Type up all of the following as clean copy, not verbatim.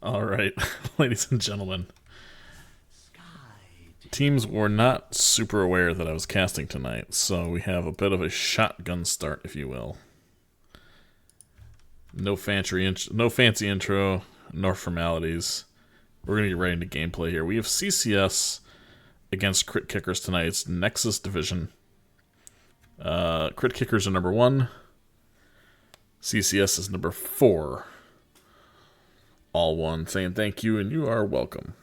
All right, ladies and gentlemen. Teams were not super aware that I was casting tonight, so we have a bit of a shotgun start, if you will. No fancy intro, no formalities. We're gonna get right into gameplay here. We have CCS against Crit Kickers tonight. It's Nexus division. Crit Kickers are number 1. CCS is number 4. All one, saying thank you and you are welcome.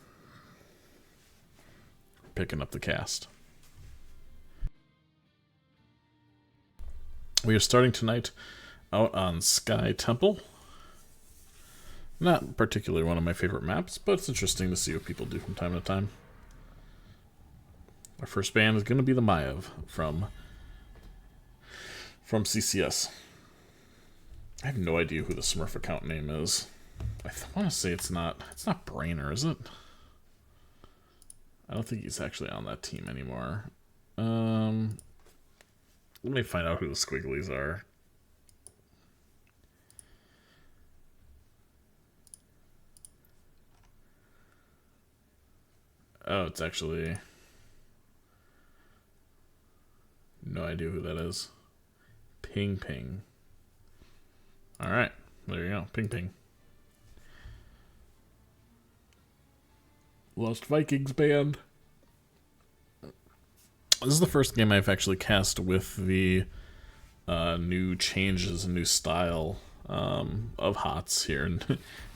Picking up the cast. We are starting tonight out on Sky Temple. Not particularly one of my favorite maps, but it's interesting to see what people do from time to time. Our first band is going to be the Maiev from CCS. I have no idea who the Smurf account name is. I want to say it's not Brainer, is it? I don't think he's actually on that team anymore. Let me find out who the Squigglies are. Oh, it's actually... no idea who that is. Ping Ping. Alright, there you go. Ping Ping. Lost Vikings band. This is the first game I've actually cast with the new changes and new style of HOTS here in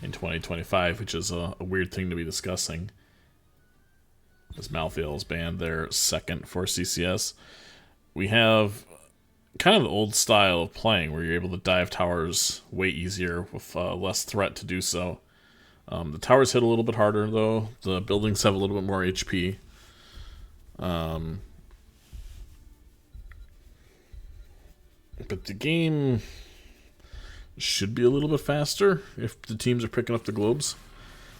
2025, which is a weird thing to be discussing. As Malthael's band, their second for CCS. We have kind of the old style of playing where you're able to dive towers way easier with less threat to do so. The towers hit a little bit harder, though. The buildings have a little bit more HP. But the game should be a little bit faster if the teams are picking up the globes.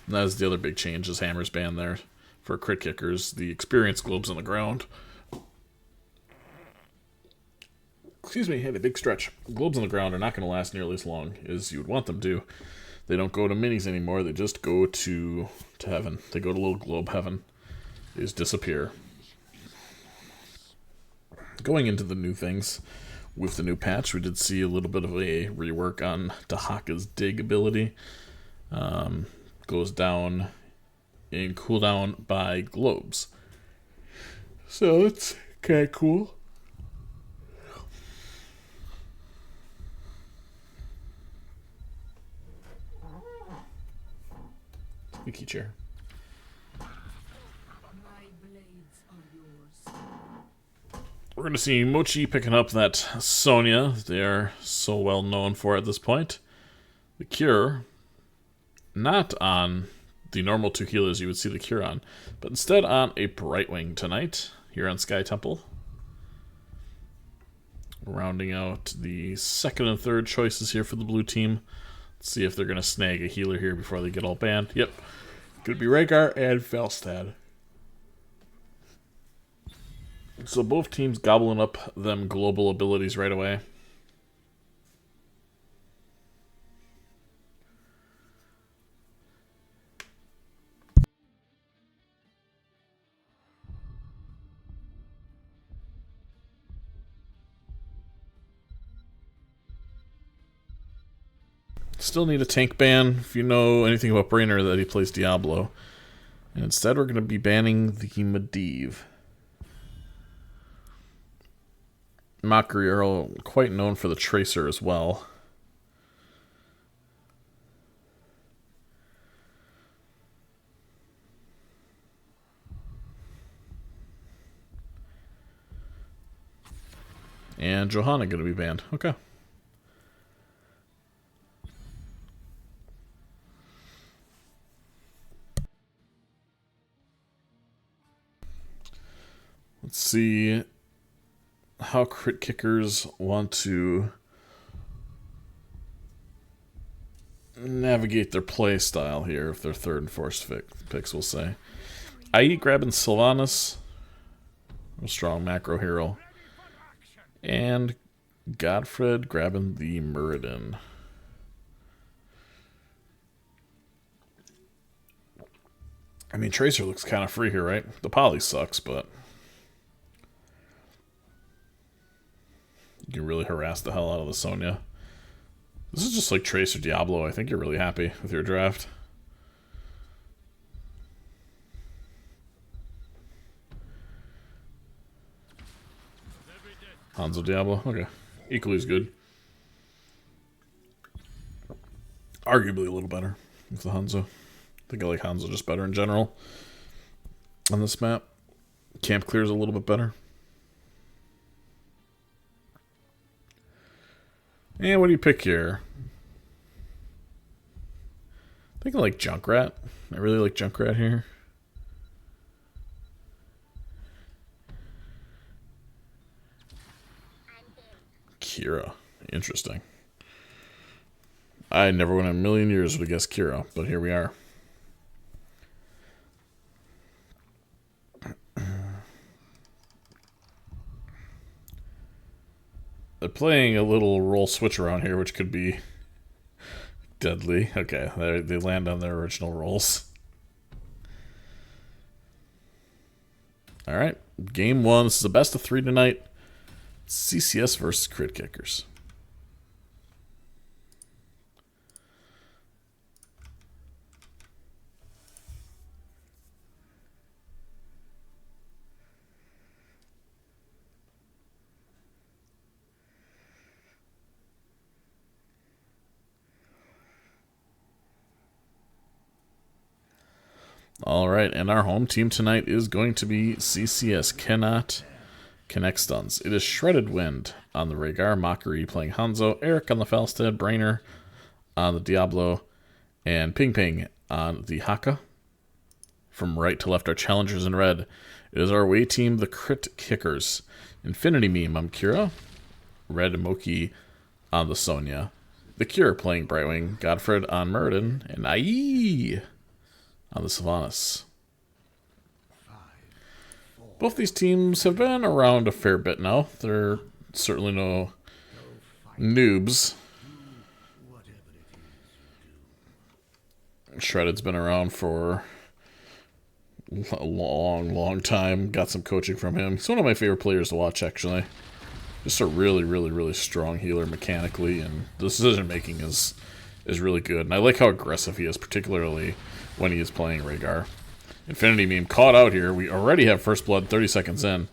And that is the other big change, is Hammer's ban there for Crit Kickers. The experienced globes on the ground. Excuse me, had a big stretch. Globes on the ground are not going to last nearly as long as you would want them to. They don't go to minis anymore, they just go to heaven. They go to little globe heaven. They just disappear. Going into the new things, with the new patch, we did see a little bit of a rework on Dahaka's dig ability. Goes down in cooldown by globes. So it's kind of cool. Squeaky chair. We're going to see Mochi picking up that Sonya they're so well known for at this point. The Cure, not on the normal 2 healers you would see the Cure on, but instead on a Brightwing tonight here on Sky Temple. Rounding out the second and third choices here for the blue team. Let's see if they're going to snag a healer here before they get all banned. Yep. Going to be Rhaegar and Felstad. So both teams gobbling up them global abilities right away. Still need a tank ban if you know anything about Brainer that he plays Diablo. And instead we're going to be banning the Medivh. Mockery are quite known for the Tracer as well. And Johanna going to be banned. Okay. Let's see how Crit Kickers want to navigate their play style here if they're third and fourth picks, we'll say. IE grabbing Sylvanas, a strong macro hero, and Godfred grabbing the Muradin. I mean, Tracer looks kind of free here, right? The poly sucks, but you can really harass the hell out of the Sonya. This is just like Tracer Diablo. I think you're really happy with your draft. Hanzo Diablo, okay. Equally as good. Arguably a little better with the Hanzo. I think I like Hanzo just better in general on this map. Camp clears a little bit better. And what do you pick here? I think I like Junkrat. I really like Junkrat here. Kira. Interesting. I never would in a million years would have guessed Kira, but here we are. They're playing a little roll switch around here, which could be deadly. Okay, they land on their original rolls. Alright, game one. This is the best of 3 tonight. CCS versus Crit Kickers. Alright, and our home team tonight is going to be CCS. Cannot connect stuns. It is Shredded Wind on the Rhaegar, Mockery playing Hanzo, Eric on the Falstad, Brainer on the Diablo, and Ping Ping on the Haka. From right to left are challengers in red. It is our away team, the Crit Kickers. Infinity Meme on Kira, Red Moki on the Sonya, the Cure playing Brightwing, Godfred on Muradin, and Ai on the Sylvanas. Both these teams have been around a fair bit now. They're certainly no noobs. Shredded's been around for a long time. Got some coaching from him. He's one of my favorite players to watch, actually. Just a really strong healer mechanically, and the decision making is really good. And I like how aggressive he is, particularly when he is playing Rhaegar. Infinity Meme caught out here. We already have first blood 30 seconds in.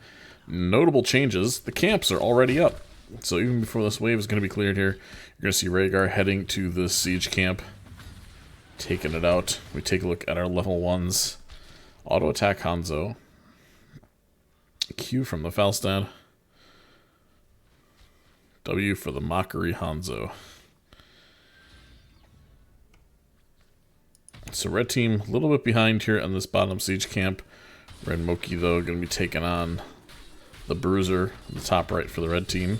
Notable changes. The camps are already up. So even before this wave is going to be cleared here, you're going to see Rhaegar heading to the siege camp, taking it out. We take a look at our level 1s. Auto attack Hanzo. Q from the Falstad. W for the Mockery Hanzo. So red team a little bit behind here on this bottom siege camp. Red Moki, though, going to be taking on the Bruiser in the top right for the red team.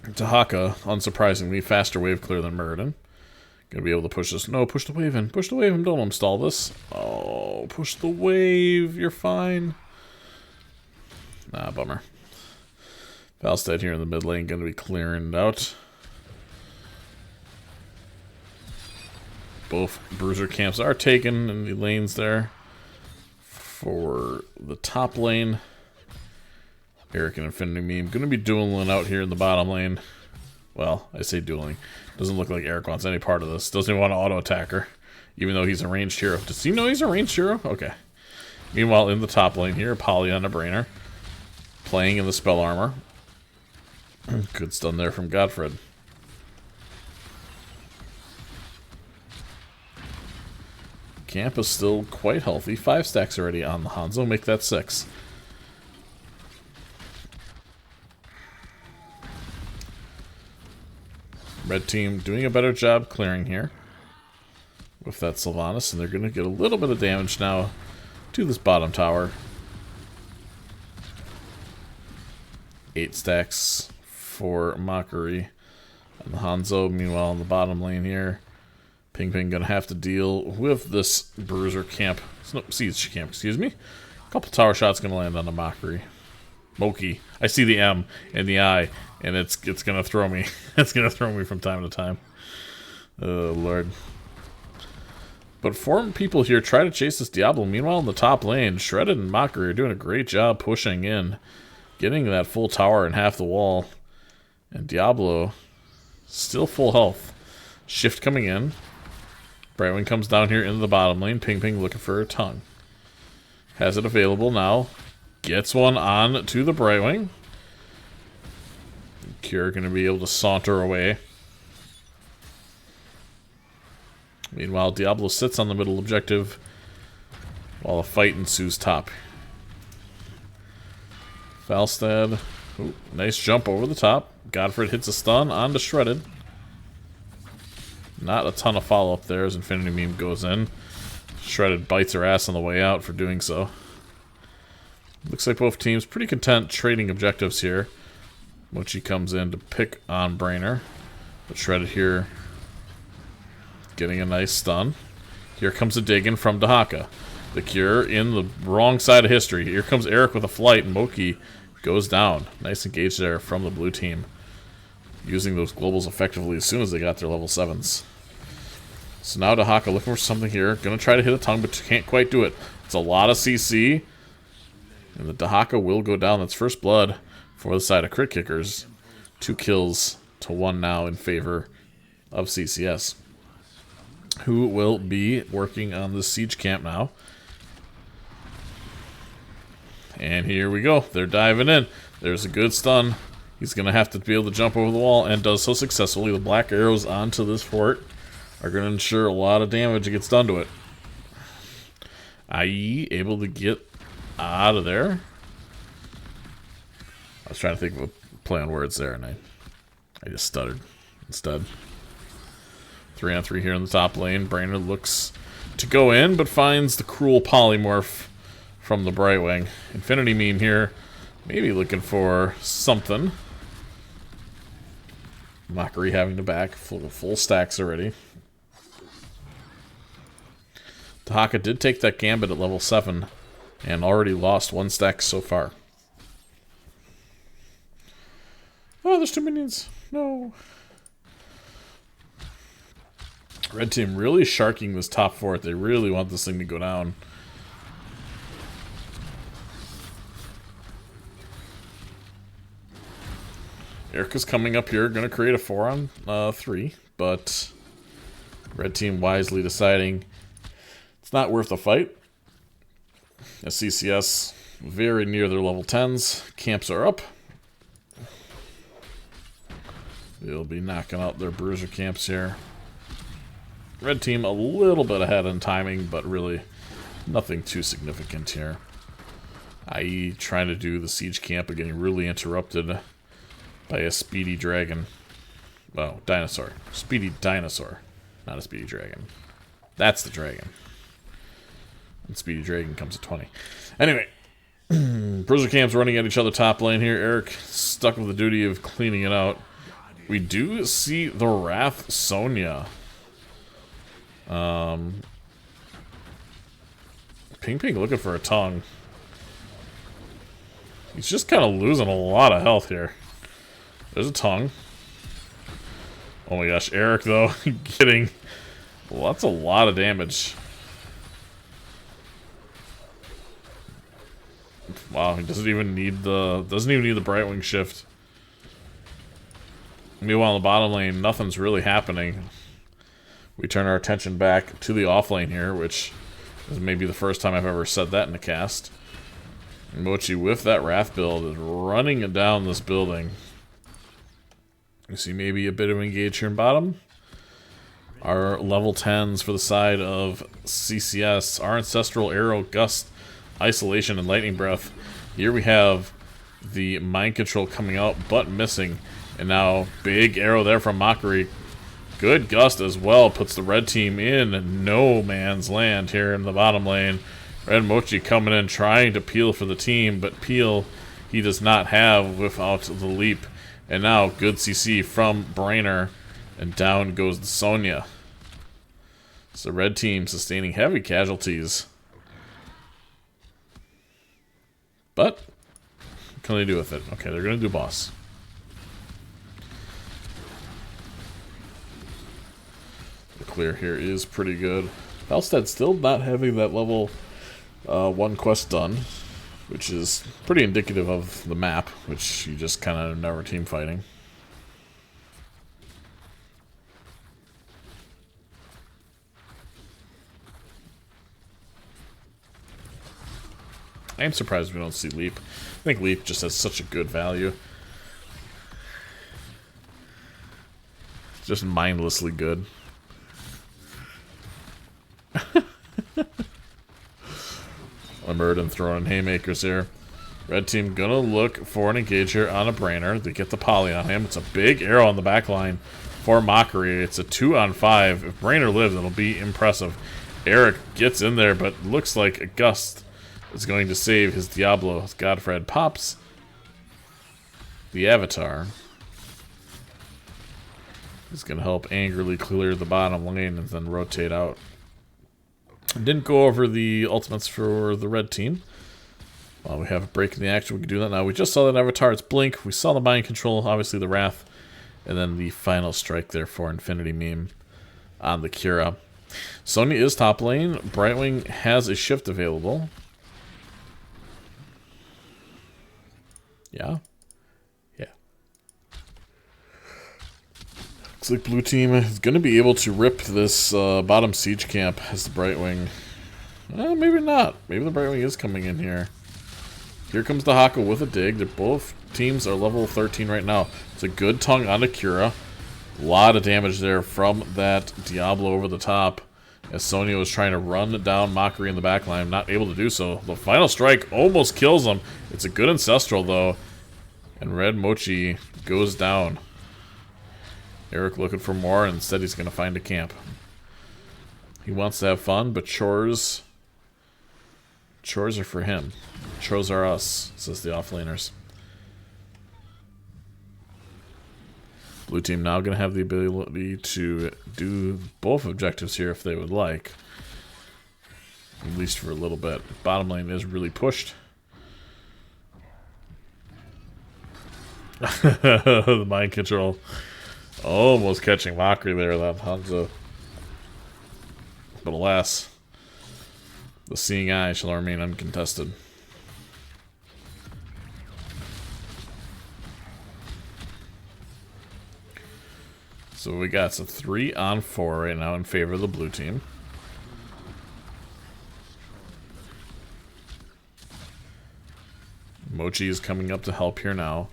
Tahaka, unsurprisingly, faster wave clear than Muradin. Going to be able to push this. No, push the wave in. Push the wave in. Don't install this. Oh, push the wave. You're fine. Nah, bummer. Falstad here in the mid lane going to be clearing it out. Both Bruiser camps are taken in the lanes there. For the top lane, Eric and Infinity Meme going to be dueling out here in the bottom lane. Well, I say dueling. Doesn't look like Eric wants any part of this. Doesn't even want to auto-attack her, even though he's a ranged hero. Does he know he's a ranged hero? Okay. Meanwhile, in the top lane here, Polly on a Brainer, playing in the spell armor. Good stun there from Godfred. Camp is still quite healthy. 5 stacks already on the Hanzo. Make that 6. Red team doing a better job clearing here with that Sylvanas, and they're going to get a little bit of damage now to this bottom tower. 8 stacks for Mockery and the Hanzo. Meanwhile, in the bottom lane here, Ping Ping going to have to deal with this Bruiser camp. No, siege camp, excuse me. A couple tower shots going to land on the Mockery. Moki. I see the M and the I, and it's going to throw me. It's going to throw me from time to time. Oh, Lord. But 4 people here try to chase this Diablo. Meanwhile, in the top lane, Shredded and Mockery are doing a great job pushing in. Getting that full tower and half the wall. And Diablo, still full health. Shift coming in. Brightwing comes down here into the bottom lane. Ping Ping looking for a tongue. Has it available now. Gets one on to the Brightwing. Cure going to be able to saunter away. Meanwhile, Diablo sits on the middle objective while a fight ensues top. Falstad, ooh, nice jump over the top. Godfred hits a stun onto Shredded. Not a ton of follow-up there as Infinity Meme goes in. Shredded bites her ass on the way out for doing so. Looks like both teams pretty content trading objectives here. Mochi comes in to pick on Brainer. But Shredded here getting a nice stun. Here comes a dig in from Dahaka. The Cure in the wrong side of history. Here comes Eric with a flight, and Moki goes down. Nice engage there from the blue team. Using those globals effectively as soon as they got their level 7s. So now Dahaka looking for something here. Gonna try to hit a tongue, but can't quite do it. It's a lot of CC. And the Dahaka will go down. That's first blood for the side of Crit Kickers. 2 kills to 1 now in favor of CCS. Who will be working on the siege camp now. And here we go. They're diving in. There's a good stun. He's going to have to be able to jump over the wall, and does so successfully. The black arrows onto this fort are going to ensure a lot of damage gets done to it. IE able to get out of there. I was trying to think of a play on words there, and I just stuttered instead. 3-on-3 here in the top lane. Brainer looks to go in, but finds the cruel polymorph from the Brightwing. Infinity Meme here, maybe looking for something. Mockery having to back full stacks already. Dahaka did take that Gambit at level 7 and already lost 1 stack so far. Oh, there's 2 minions. No. Red team really sharking this top fort. They really want this thing to go down. Erica's coming up here, going to create a 4-on-3, but red team wisely deciding it's not worth the fight. As CCS very near their level 10s, camps are up. They'll be knocking out their bruiser camps here. Red team a little bit ahead in timing, but really nothing too significant here. IE trying to do the siege camp, but getting really interrupted by a speedy dragon. Well, dinosaur. Speedy dinosaur. Not a speedy dragon. That's the dragon. And speedy dragon comes at 20. Anyway. Bruiser camps running at each other top lane here. Eric stuck with the duty of cleaning it out. We do see the Wrath Sonya. Ping Ping looking for a tongue. He's just kind of losing a lot of health here. There's a tongue. Oh my gosh, Eric though getting, well, that's a lot of damage. Wow, he doesn't even need the Brightwing shift. Meanwhile, in the bottom lane, nothing's really happening. We turn our attention back to the off lane here, which is maybe the first time I've ever said that in a cast. Mochi with that Wrath build is running it down this building. You see maybe a bit of engage here in bottom. Our level 10s for the side of CCS. Our Ancestral Arrow, Gust, Isolation, and Lightning Breath. Here we have the Mind Control coming out, but missing. And now, big arrow there from Mockery. Good Gust as well. Puts the red team in no man's land here in the bottom lane. Red Mochi coming in trying to peel for the team, but peel he does not have without the leap. And now, good CC from Brainer, and down goes the Sonya. So red team sustaining heavy casualties. But, what can they do with it? Okay, they're going to do boss. The clear here is pretty good. Falstad still not having that level 1 quest done, which is pretty indicative of the map, which you just kind of never team fighting. I am surprised we don't see Leap. I think Leap just has such a good value. Just mindlessly good. Limerick throwing haymakers here. Red team gonna look for an engager on a Brainer. They get the poly on him. It's a big arrow on the back line for Mockery. It's a 2-on-5. If Brainer lives, it'll be impressive. Eric gets in there, but looks like a Gust is going to save his Diablo. Godfred pops the Avatar. He's going to help angrily clear the bottom lane and then rotate out. Didn't go over the ultimates for the red team. While we have a break in the action, we can do that now. We just saw that Avatar. It's Blink. We saw the Mind Control, obviously the Wrath. And then the final strike there for Infinity Meme on the Kira. Sonya is top lane. Brightwing has a shift available. Yeah. Looks like blue team is going to be able to rip this bottom siege camp as the Brightwing. Maybe not. Maybe the Brightwing is coming in here. Here comes the Hako with a dig. They're both teams are level 13 right now. It's a good tongue on Akira. A lot of damage there from that Diablo over the top. As Sonya was trying to run down Mockery in the backline, not able to do so. The final strike almost kills him. It's a good Ancestral though. And Red Mochi goes down. Eric looking for more, and instead he's going to find a camp. He wants to have fun, but chores are for him. Chores are us, says the offlaners. Blue team now going to have the ability to do both objectives here if they would like. At least for a little bit. Bottom lane is really pushed. The mind control. Almost catching Mockery there, that Hanzo. But alas, the seeing eye shall remain uncontested. So we got some 3-on-4 right now in favor of the blue team. Mochi is coming up to help here now.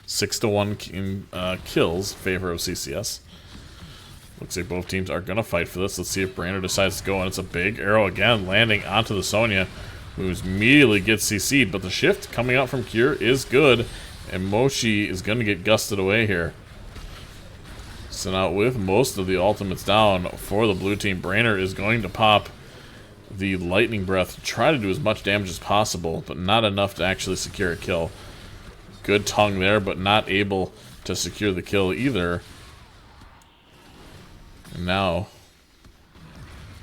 6-to-1 kills in favor of CCS. Looks like both teams are going to fight for this. Let's see if Brander decides to go, and it's a big arrow again landing onto the Sonya, who immediately gets CC'd, but the shift coming out from Cure is good, and Mochi is going to get gusted away here. So now with most of the ultimates down for the blue team, Brainer is going to pop the Lightning Breath to try to do as much damage as possible, but not enough to actually secure a kill. Good tongue there, but not able to secure the kill either. And now,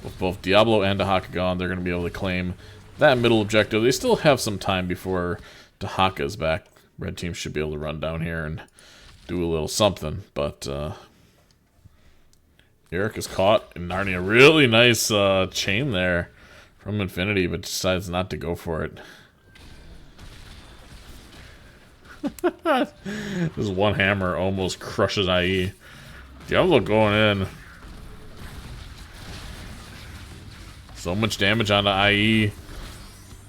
with both Diablo and Dahaka gone, they're going to be able to claim that middle objective. They still have some time before Dahaka is back. Red team should be able to run down here and do a little something, but Eric is caught in Narnia. Really nice chain there from Infinity, but decides not to go for it. This one hammer almost crushes IE. Diablo going in. So much damage onto IE.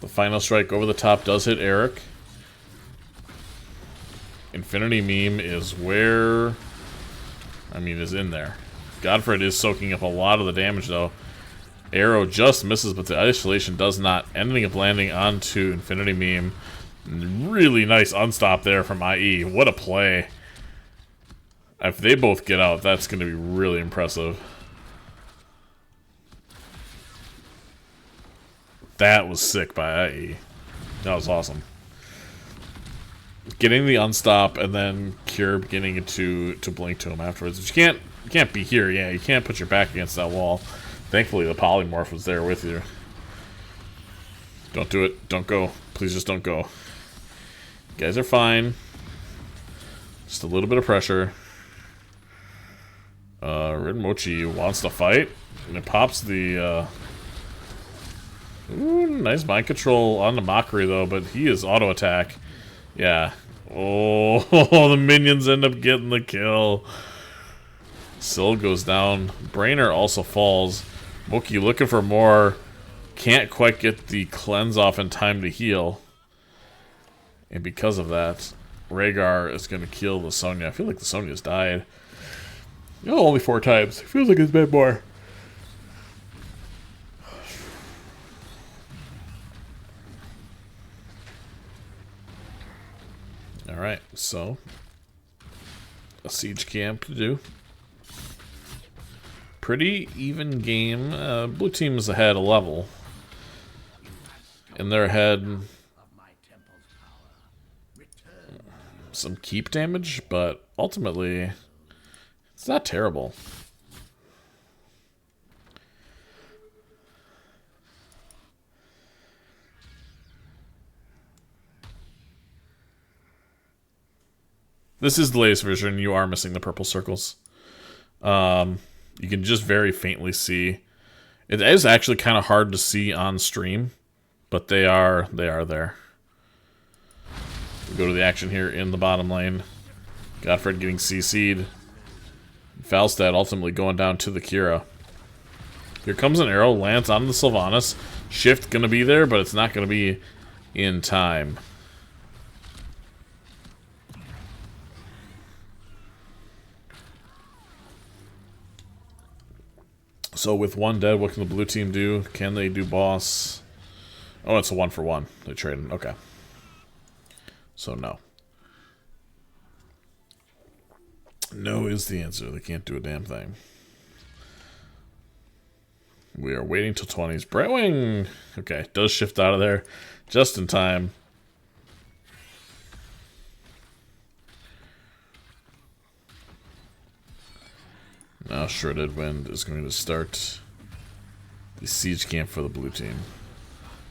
The final strike over the top does hit Eric. Infinity Meme is where... is in there. Godfred is soaking up a lot of the damage though. Arrow just misses, but the isolation does not. Ending up landing onto Infinity Meme. Really nice unstop there from IE. What a play. If they both get out, that's going to be really impressive. That was sick by IE. That was awesome. Getting the unstop and then Cure beginning to blink to him afterwards. But you can't be here. Yeah, you can't put your back against that wall. Thankfully, the polymorph was there with you. Don't do it. Don't go. Please just don't go. You guys are fine. Just a little bit of pressure. Red Mochi wants to fight, and it pops the, ooh, nice mind control on the Mockery, though, but he is auto-attack. Yeah. Oh, the minions end up getting the kill. Syl goes down. Brainer also falls. Moki looking for more. Can't quite get the cleanse off in time to heal. And because of that, Rhaegar is going to kill the Sonya. I feel like the Sonya's died. Oh, only 4 times. It feels like it's been more. Alright, so a siege camp to do. Pretty even game. Blue team is ahead a level. And they're ahead some keep damage, but ultimately it's not terrible. This is the latest version. You are missing the purple circles. You can just very faintly see. It is actually kind of hard to see on stream, but they are there. We go to the action here in the bottom lane. Godfred getting CC'd. Falstad ultimately going down to the Kira. Here comes an arrow, lands on the Sylvanas. Shift gonna be there, but it's not gonna be in time. So with 1 dead, what can the blue team do? Can they do boss? Oh, it's a 1-for-1. They traded. Okay. So no. No is the answer. They can't do a damn thing. We are waiting till 20s. Brightwing! Okay, does shift out of there just in time. Now Shredded Wind is going to start the siege camp for the blue team.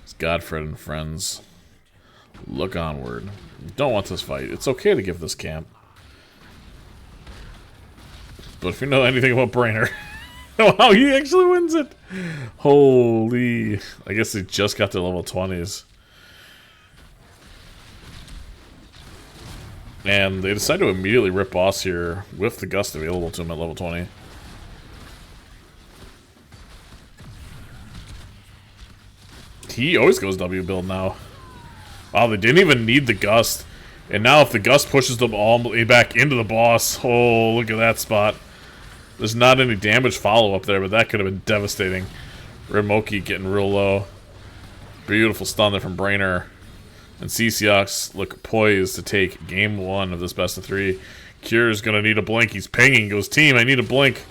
It's Godfred and friends. Look onward. Don't want this fight. It's okay to give this camp. But if you know anything about Brainer, wow, he actually wins it. Holy. I guess he just got to level 20s. And they decide to immediately rip boss here with the Gust available to him at level 20. He always goes W build now. Wow, they didn't even need the Gust. And now if the Gust pushes them all back into the boss, oh, look at that spot. There's not any damage follow-up there, but that could have been devastating. Remoki getting real low. Beautiful stun there from Brainer. And CCX look poised to take game 1 of this best of 3. Cure's gonna need a blink. He's pinging. Goes, team, I need a blink.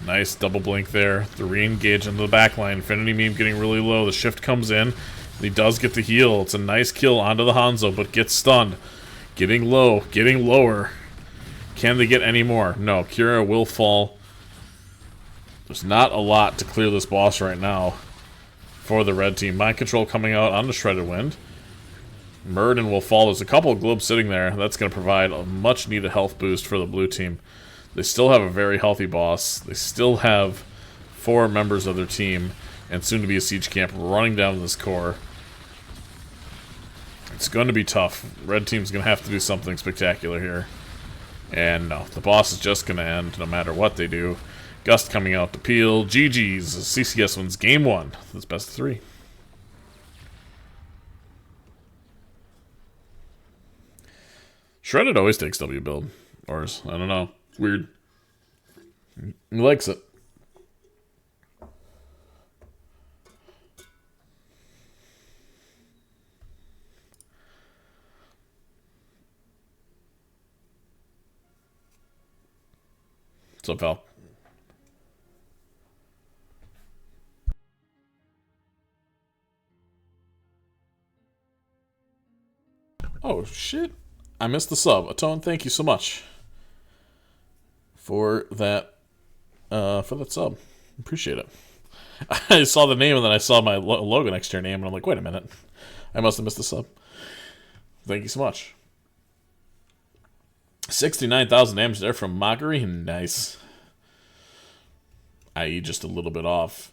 Nice double blink there. The re-engage into the backline. Infinity Meme getting really low. The shift comes in. He does get the heal. It's a nice kill onto the Hanzo, but gets stunned. Getting low. Getting lower. Can they get any more? No. Kira will fall. There's not a lot to clear this boss right now for the red team. Mind Control coming out on the Shredded Wind. Murden will fall. There's a couple of globes sitting there. That's going to provide a much-needed health boost for the blue team. They still have a very healthy boss. They still have 4 members of their team, and soon to be a siege camp running down this core. It's going to be tough. Red team's going to have to do something spectacular here. And no, the boss is just going to end no matter what they do. Gust coming out to peel. GG's. CCS wins game 1. That's best of 3. Shredded always takes W build. Or, I don't know. Weird. He likes it. What's up, Val? Oh, shit. I missed the sub. Atone, thank you so much for that sub. Appreciate it. I saw the name and then I saw my logo next to your name and I'm like, wait a minute. I must have missed the sub. Thank you so much. 69,000 damage there from Mockery. Nice. I.e. just a little bit off.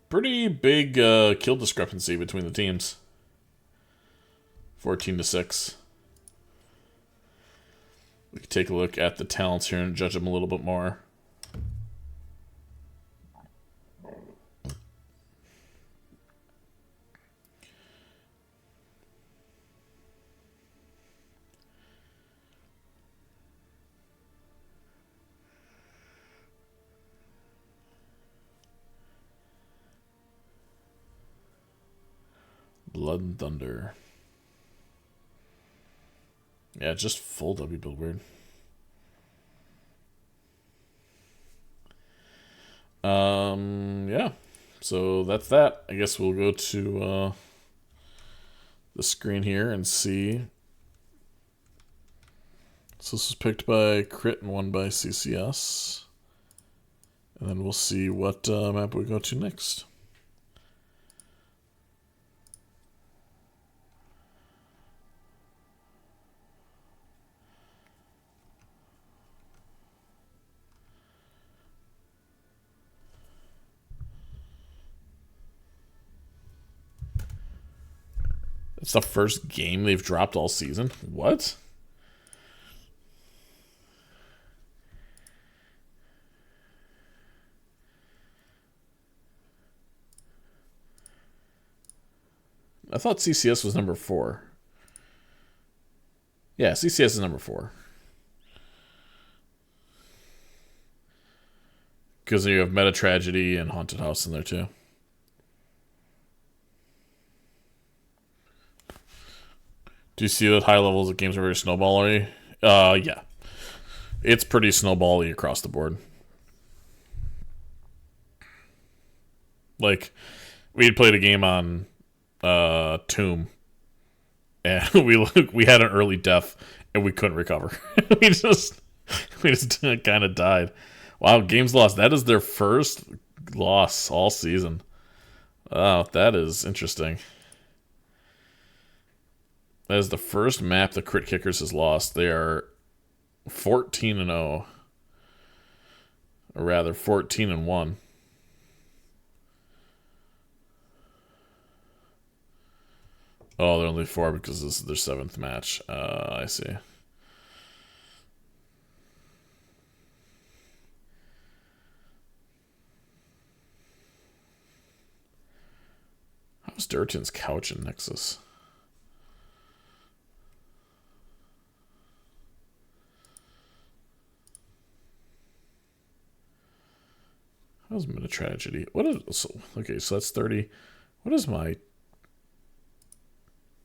Pretty big kill discrepancy between the teams. 14-6. We can take a look at the talents here and judge them a little bit more. Blood and Thunder. Yeah, just full W build weird. Yeah. So that's that. I guess we'll go to the screen here and see. So this was picked by Crit and won by CCS. And then we'll see what map we go to next. It's the first game they've dropped all season. What? I thought CCS was number 4. Yeah, CCS is number 4. Because you have Meta Tragedy and Haunted House in there too. Do you see that high levels of games are very snowball-y? Yeah. It's pretty snowball-y across the board. Like, we had played a game on Tomb, and we had an early death, and we couldn't recover. we just kind of died. Wow, games lost. That is their first loss all season. Wow, that is interesting. That is the first map the Crit Kickers has lost. They are 14-0. Or rather, 14-1. Oh, they're only 4 because this is their 7th match. I see. How's Durton's couch in Nexus? How's Meta Tragedy? What is so? Okay, so that's 30. What is my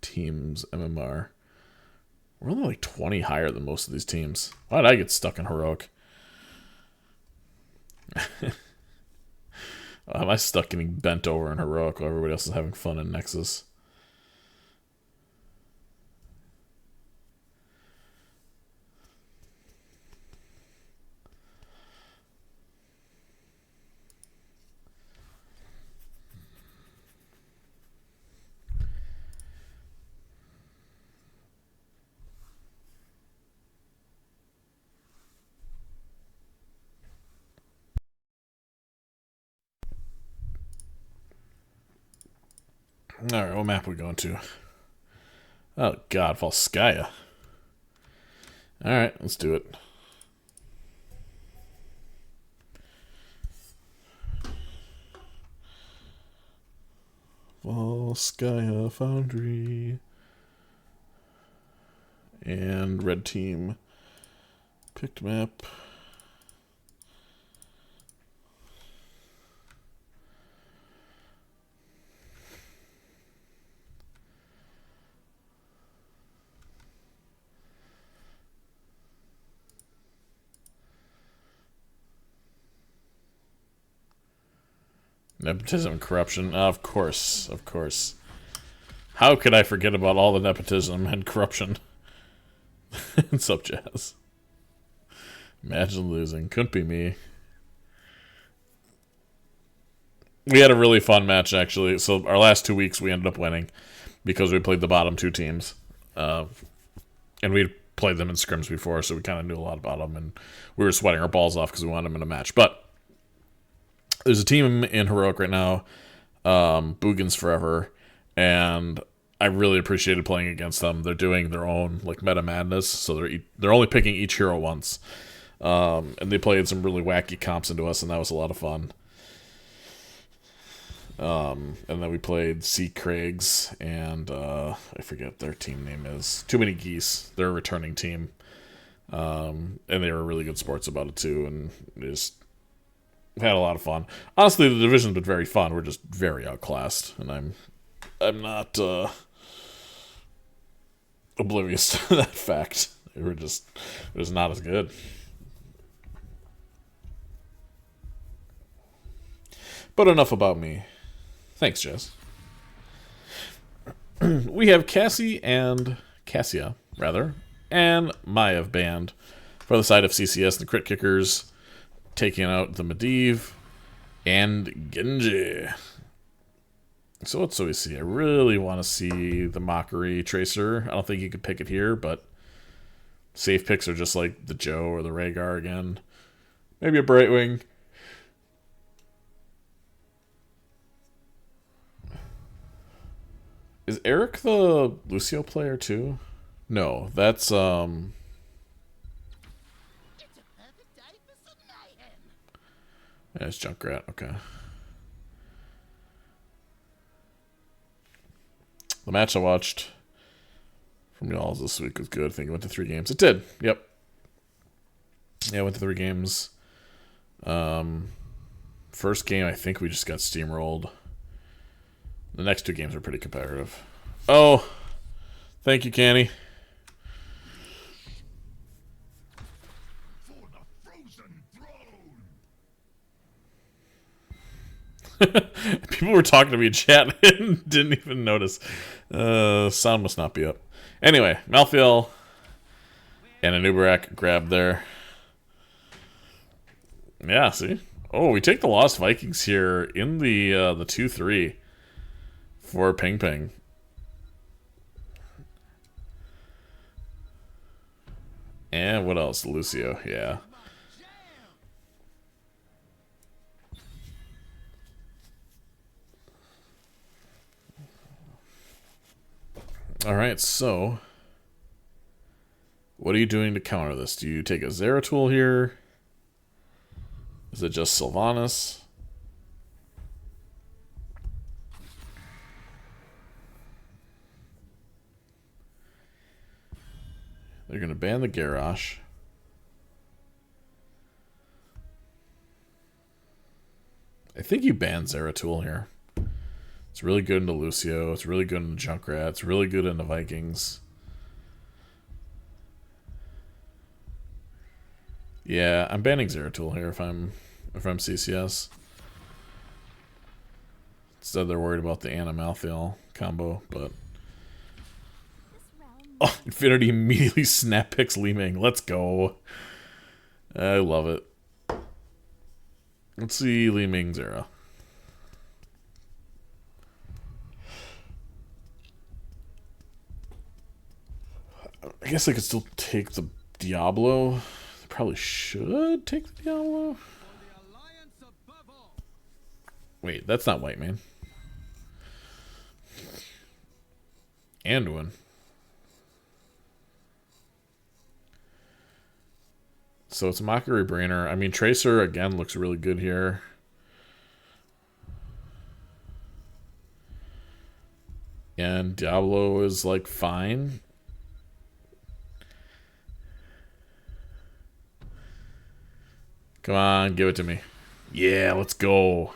team's MMR? We're only like 20 higher than most of these teams. Why did I get stuck in Heroic? Am I stuck getting bent over in Heroic while everybody else is having fun in Nexus? Alright, what map are we going to? Oh god, Volskaya. Alright, let's do it. Volskaya Foundry. And red team. Picked map. Nepotism and corruption. Of course, of course. How could I forget about all the nepotism and corruption? And sub jazz. Imagine losing. Couldn't be me. We had a really fun match, actually. So our last 2 weeks, we ended up winning because we played the bottom 2 teams. And we'd played them in scrims before, so we kind of knew a lot about them, and we were sweating our balls off because we wanted them in a match. But there's a team in Heroic right now, Boogans Forever, and I really appreciated playing against them. They're doing their own like meta madness, so they're only picking each hero once, and they played some really wacky comps into us, and that was a lot of fun. And then we played Sea Craigs, and I forget their team name is. Too Many Geese. They're a returning team, and they were really good sports about it too, and just had a lot of fun. Honestly, the division's been very fun. We're just very outclassed, and I'm not oblivious to that fact. We're just not as good. But enough about me. Thanks, Jess. We have Cassia, and Maiev banned for the side of CCS and the Crit Kickers, taking out the Medivh and Genji. So what do we see? I really want to see the Mockery Tracer. I don't think you could pick it here, but safe picks are just like the Joe or the Rhaegar again. Maybe a Brightwing. Is Eric the Lucio player too? No, that's Yeah, it's Junkrat, okay. The match I watched from y'all this week was good. I think it went to 3 games. It did, yep. Yeah, it went to 3 games. First game, I think we just got steamrolled. The next 2 games are pretty competitive. Oh, thank you, Canny. People were talking to me in chat and didn't even notice. Sound must not be up. Anyway, Malthael and a Nubarak grabbed there. Yeah, see? Oh, we take the Lost Vikings here in the 2-3 for Ping Ping. And what else? Lucio, yeah. Alright, so what are you doing to counter this? Do you take a Zeratul here? Is it just Sylvanas? They're going to ban the Garrosh. I think you ban Zeratul here. It's really good into Lucio. It's really good into Junkrat. It's really good into Vikings. Yeah, I'm banning Zeratul here if I'm CCS. Instead, they're worried about the Anna Malthael combo, but oh, Infinity immediately snap picks Li Ming. Let's go. I love it. Let's see Li Ming Zera. I guess I could still take the Diablo. I probably should take the Diablo. Wait, that's not White Man. Anduin. So it's Mockery Brainer. I mean, Tracer, again, looks really good here. And Diablo is, like, fine. Come on, give it to me. Yeah, let's go.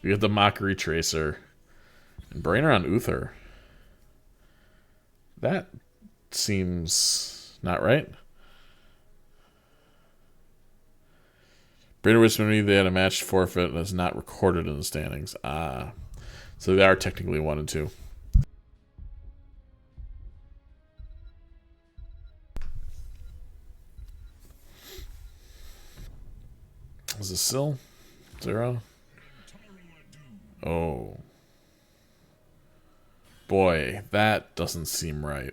We have the Mockery Tracer. And Brainer on Uther. That seems not right. Brainer Wisdom, they had a match forfeit and is not recorded in the standings. Ah. So they are technically 1 and 2. Is this still 0? Oh. Boy, that doesn't seem right.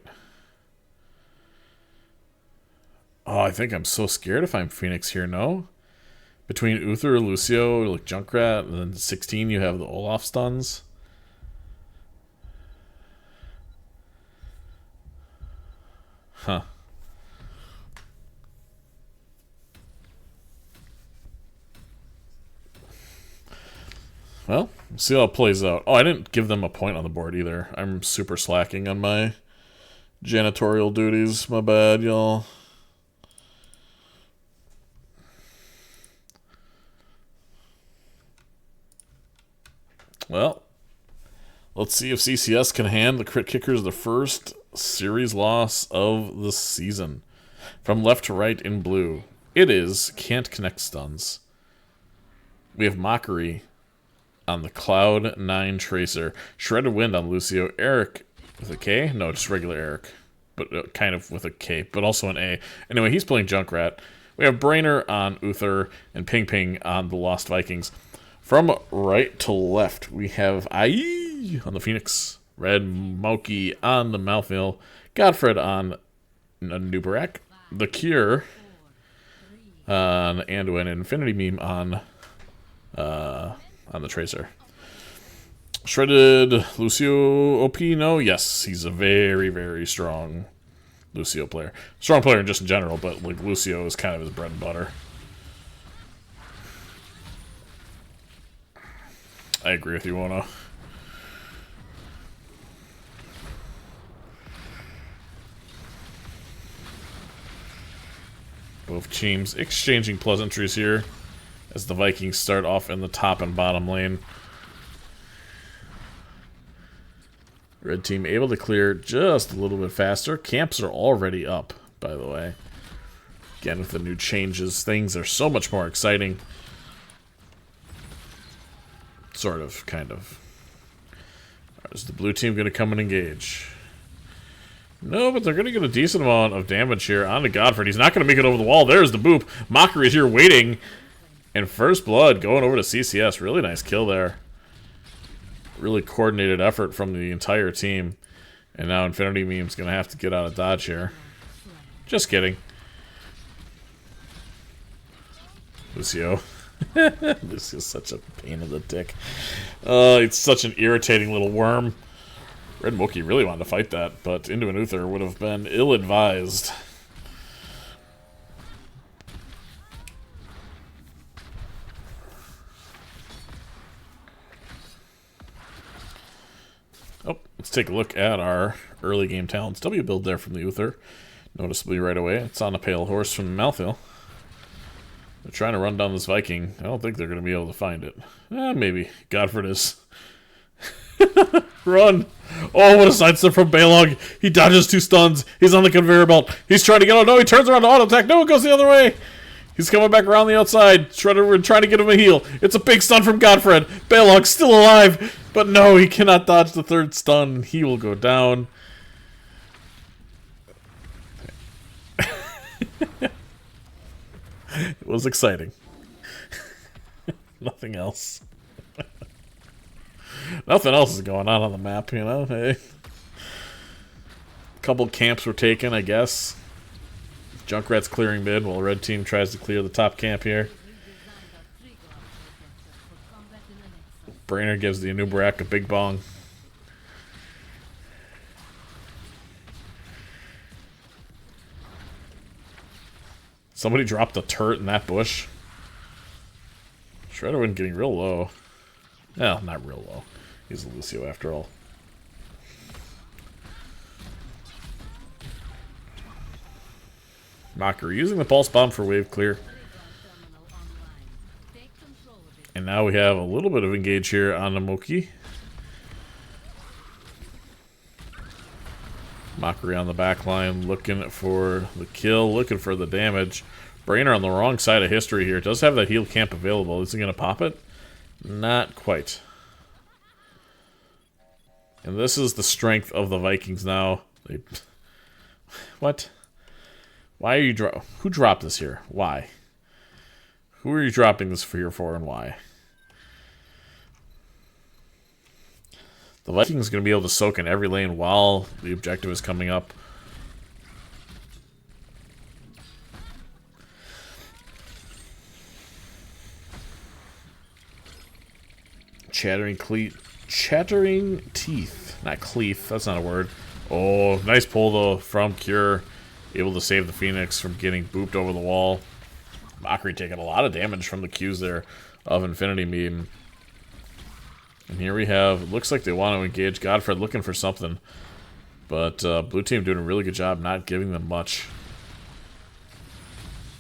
Oh, I think I'm so scared if I'm Phoenix here, no? Between Uther, Lucio, like Junkrat, and then 16 you have the Olaf stuns. Huh. Well, we'll see how it plays out. Oh, I didn't give them a point on the board either. I'm super slacking on my janitorial duties. My bad, y'all. Well, let's see if CCS can hand the Crit Kickers the first series loss of the season. From left to right in blue, it is Can't Connect Stuns. We have Mockery on the Cloud 9 Tracer. Shredded Wind on Lucio. Eric with a K? No, just regular Eric. But kind of with a K, but also an A. Anyway, he's playing Junkrat. We have Brainer on Uther and Ping Ping on the Lost Vikings. From right to left, we have Ai on the Phoenix. Red Moki on the Malthil. Godfred on Nubarak. The Cure on Anduin. Infinity Meme on the Tracer. Shredded Lucio OP, no? Yes, he's a very, very strong Lucio player. Strong player just in general, but like Lucio is kind of his bread and butter. I agree with you, Ono. Both teams exchanging pleasantries here as the Vikings start off in the top and bottom lane. Red team able to clear just a little bit faster. Camps are already up, by the way. Again, with the new changes, things are so much more exciting. Sort of, kind of. Is the blue team going to come and engage? No, but they're going to get a decent amount of damage here onto Godfred. He's not going to make it over the wall. There's the boop. Mockery is here waiting. And First Blood going over to CCS. Really nice kill there. Really coordinated effort from the entire team. And now Infinity Meme's going to have to get out of dodge here. Just kidding. Lucio. Lucio's such a pain in the dick. It's such an irritating little worm. Red Moki really wanted to fight that, but into an Uther would have been ill-advised. Oh, let's take a look at our early game talents. W build there from the Uther. Noticeably right away. It's on a pale horse from Malthil. They're trying to run down this Viking. I don't think they're going to be able to find it. Maybe. Godfred is. Run! Oh, what a sidestep from Balog. He dodges 2 stuns. He's on the conveyor belt. He's trying to get out. No, he turns around to auto attack. No, it goes the other way. He's coming back around the outside. Shredder trying to get him a heal. It's a big stun from Godfred. Balog's still alive. But no, he cannot dodge the 3rd stun. He will go down. It was exciting. Nothing else. Nothing else is going on the map, you know? Hey. A couple camps were taken, I guess. Junkrat's clearing mid while red team tries to clear the top camp here. Brainer gives the Anubarak a big bong. Somebody dropped a turret in that bush. Shredder getting real low. Well, not real low. He's a Lucio after all. Mockery using the pulse bomb for wave clear. And now we have a little bit of engage here on the Moki. Mockery on the back line, looking for the kill, looking for the damage. Brainer on the wrong side of history here. Does have that heal camp available. Is he going to pop it? Not quite. And this is the strength of the Vikings now. What? Why are you who dropped this here? Why? Who are you dropping this for and why? The Vikings are going to be able to soak in every lane while the objective is coming up. Chattering teeth. Not cleef, that's not a word. Oh, nice pull though from Cure. Able to save the Phoenix from getting booped over the wall. Mockery taking a lot of damage from the Qs there of Infinity Beam. And here we have, looks like they want to engage Godfred looking for something. But blue team doing a really good job not giving them much.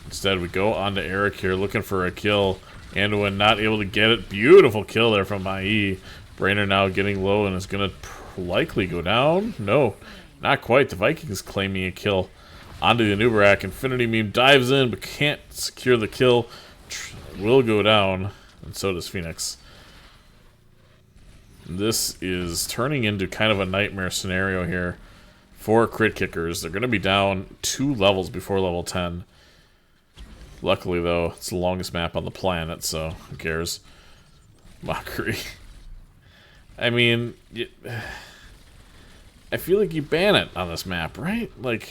Instead, we go on to Eric here looking for a kill. Anduin not able to get it. Beautiful kill there from IE. Brainer now getting low and is going to likely go down. No, not quite. The Vikings claiming a kill. Onto the Nubarak. Infinity Beam dives in but can't secure the kill. Will go down. And so does Phoenix. This is turning into kind of a nightmare scenario here for crit kickers. They're going to be down 2 levels before level 10. Luckily, though, it's the longest map on the planet, so who cares? Mockery. I mean, I feel like you ban it on this map, right? Like,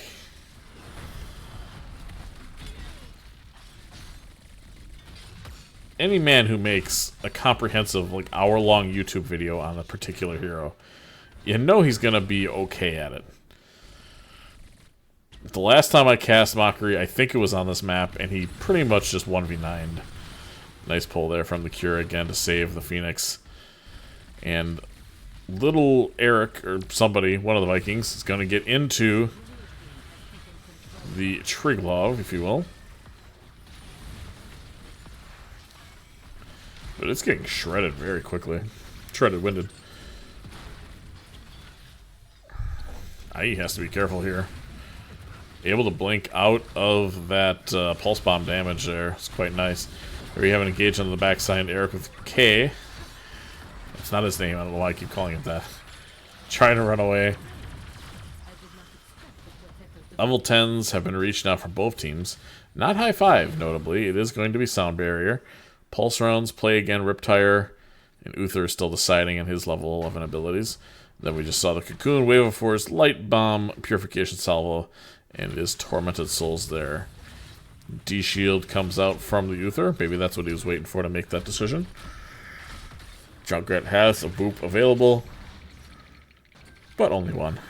any man who makes a comprehensive, like, hour-long YouTube video on a particular hero, you know he's gonna be okay at it. The last time I cast Mockery, I think it was on this map, and he pretty much just 1v9'd. Nice pull there from the Cure again to save the Phoenix. And little Eric, or somebody, one of the Vikings, is going to get into the Triglov, if you will. But it's getting shredded very quickly. Shredded, winded. IE has to be careful here. Able to blink out of that pulse bomb damage there. It's quite nice. There we have an engage on the backside. Eric with K. It's not his name. I don't know why I keep calling it that. Trying to run away. Level 10s have been reached now for both teams. Not high 5, notably. It is going to be Sound Barrier. Pulse rounds, play again, Riptire. And Uther is still deciding on his level 11 abilities. Then we just saw the Cocoon, Wave of Force, Light Bomb, Purification Salvo. And it is Tormented Souls there. D-Shield comes out from the Uther. Maybe that's what he was waiting for to make that decision. Junkrat has a boop available. But only one.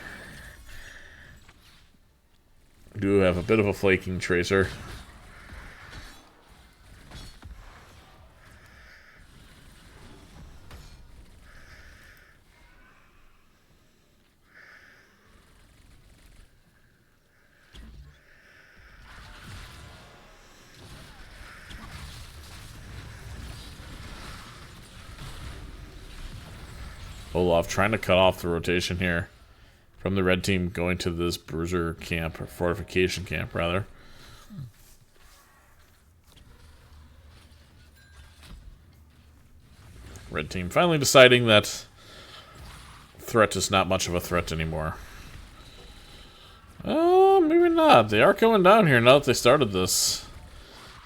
Do have a bit of a flaking Tracer. Olaf trying to cut off the rotation here from the red team going to this bruiser camp, or fortification camp rather. Red team finally deciding that threat is not much of a threat anymore. Maybe not. They are coming down here now that they started this.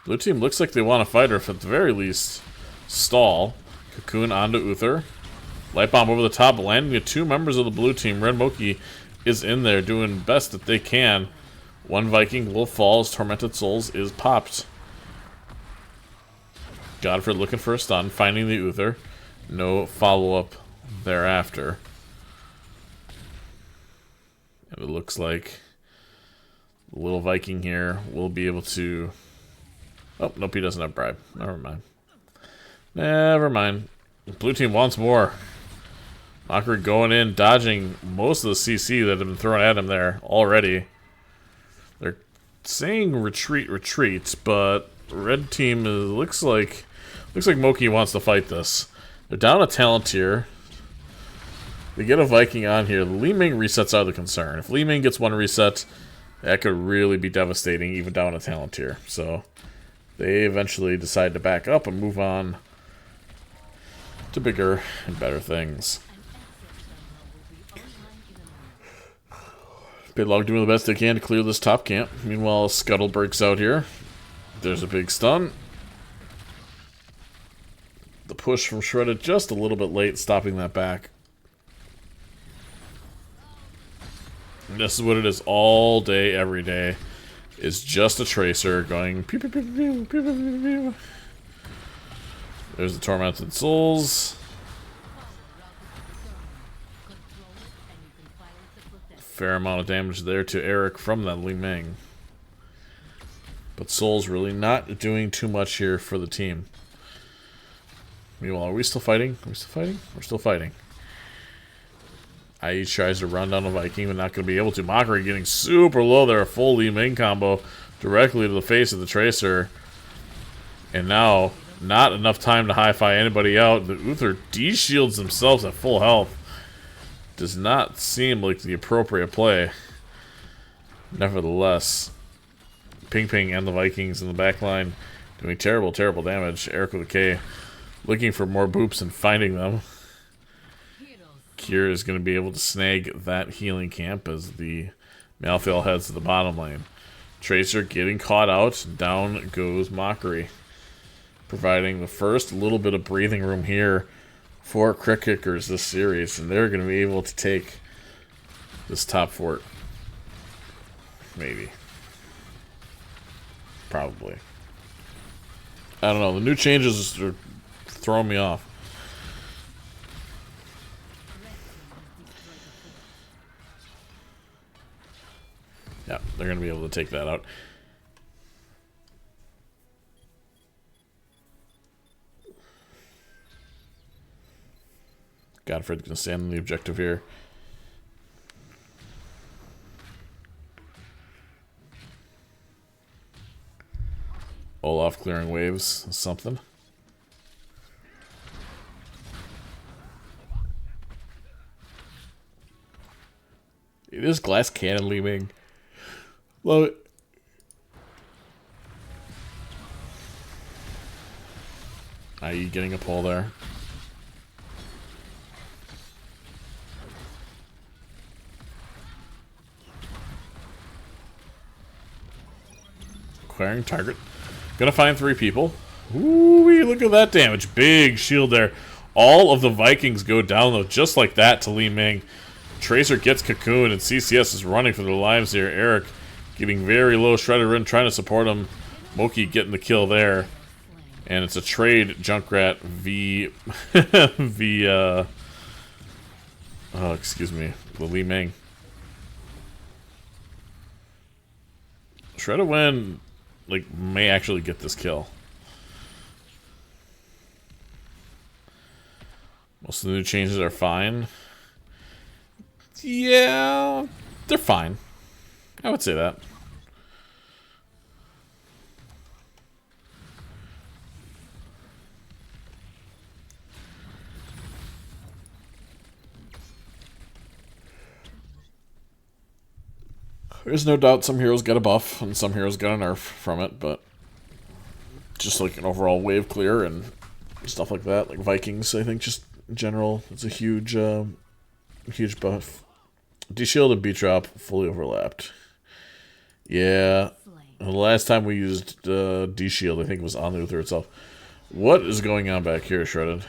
Blue team looks like they want to fight, or if at the very least stall. Cocoon onto Uther. Light Bomb over the top, landing the 2 members of the blue team. Red Moki is in there doing best that they can. One Viking will fall as Tormented Souls is popped. Godfred looking for a stun, finding the Uther. No follow-up thereafter. And it looks like the little Viking here will be able to... Oh, nope, he doesn't have Bribe. Never mind. Never mind. Blue team wants more. Mockery going in, dodging most of the CC that have been thrown at him there already. They're saying retreat, retreat, but red team looks like Moki wants to fight this. They're down a Talenteer. They get a Viking on here. Li Ming resets out of the concern. If Li Ming gets one reset, that could really be devastating, even down a Talenteer. So they eventually decide to back up and move on to bigger and better things. Bidlog doing the best they can to clear this top camp. Meanwhile, Scuttle breaks out here. There's a big stun. The push from Shredded just a little bit late, stopping that back. And this is what it is all day, every day. It's just a Tracer going pew, pew, pew, pew, pew, pew, pew, pew. There's the Tormented Souls. fair amount of damage there to Eric from that Li Ming. But Soul's really not doing too much here for the team. Meanwhile, are we still fighting? Are we still fighting? We're still fighting. IE tries to run down the Viking, but not going to be able to. Mockery getting super low there. A full Li Ming combo directly to the face of the Tracer. And now, not enough time to hi-fi anybody out. The Uther de-shields themselves at full health. Does not seem like the appropriate play. Nevertheless, Ping Ping and the Vikings in the back line doing terrible, terrible damage. Eric with a K looking for more boops and finding them. Kier is going to be able to snag that healing camp as the Malthael heads to the bottom lane. Tracer getting caught out. Down goes Mockery. Providing the first little bit of breathing room here for Crit Kickers this series. And they're going to be able to take this top fort. Maybe. Probably. I don't know. The new changes are throwing me off. Yeah, they're going to be able to take that out. Godfred's going to stand on the objective here. Olaf clearing waves, something. It is glass cannon leaving. Love it. IE getting a pull there. Acquiring target. Gonna find 3 people. Ooh, look at that damage. Big shield there. All of the Vikings go down, though, just like that to Li Ming. Tracer gets Cocoon, and CCS is running for their lives here. Eric getting very low. Shredder in, trying to support him. Moki getting the kill there. And it's a trade Junkrat v... oh, excuse me. The Li Ming. Shredder win... like, may actually get this kill. Most of the new changes are fine. Yeah, they're fine. I would say that. There's no doubt some heroes get a buff and some heroes get a nerf from it, but just like an overall wave clear and stuff like that, like Vikings, I think just in general, it's a huge, huge buff. D-Shield and B-Drop fully overlapped. Yeah, the last time we used D-Shield, I think it was on the Uther itself. What is going on back here, Shredded?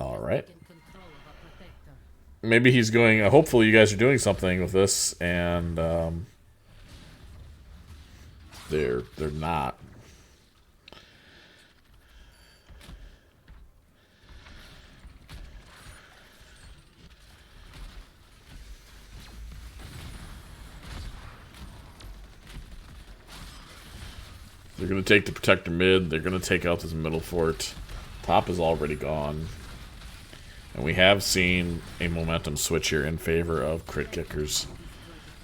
Alright. Maybe he's going, hopefully you guys are doing something with this, and they're not. They're going to take the Protector mid, they're going to take out this middle fort. Top is already gone. And we have seen a momentum switch here in favor of Crit Kickers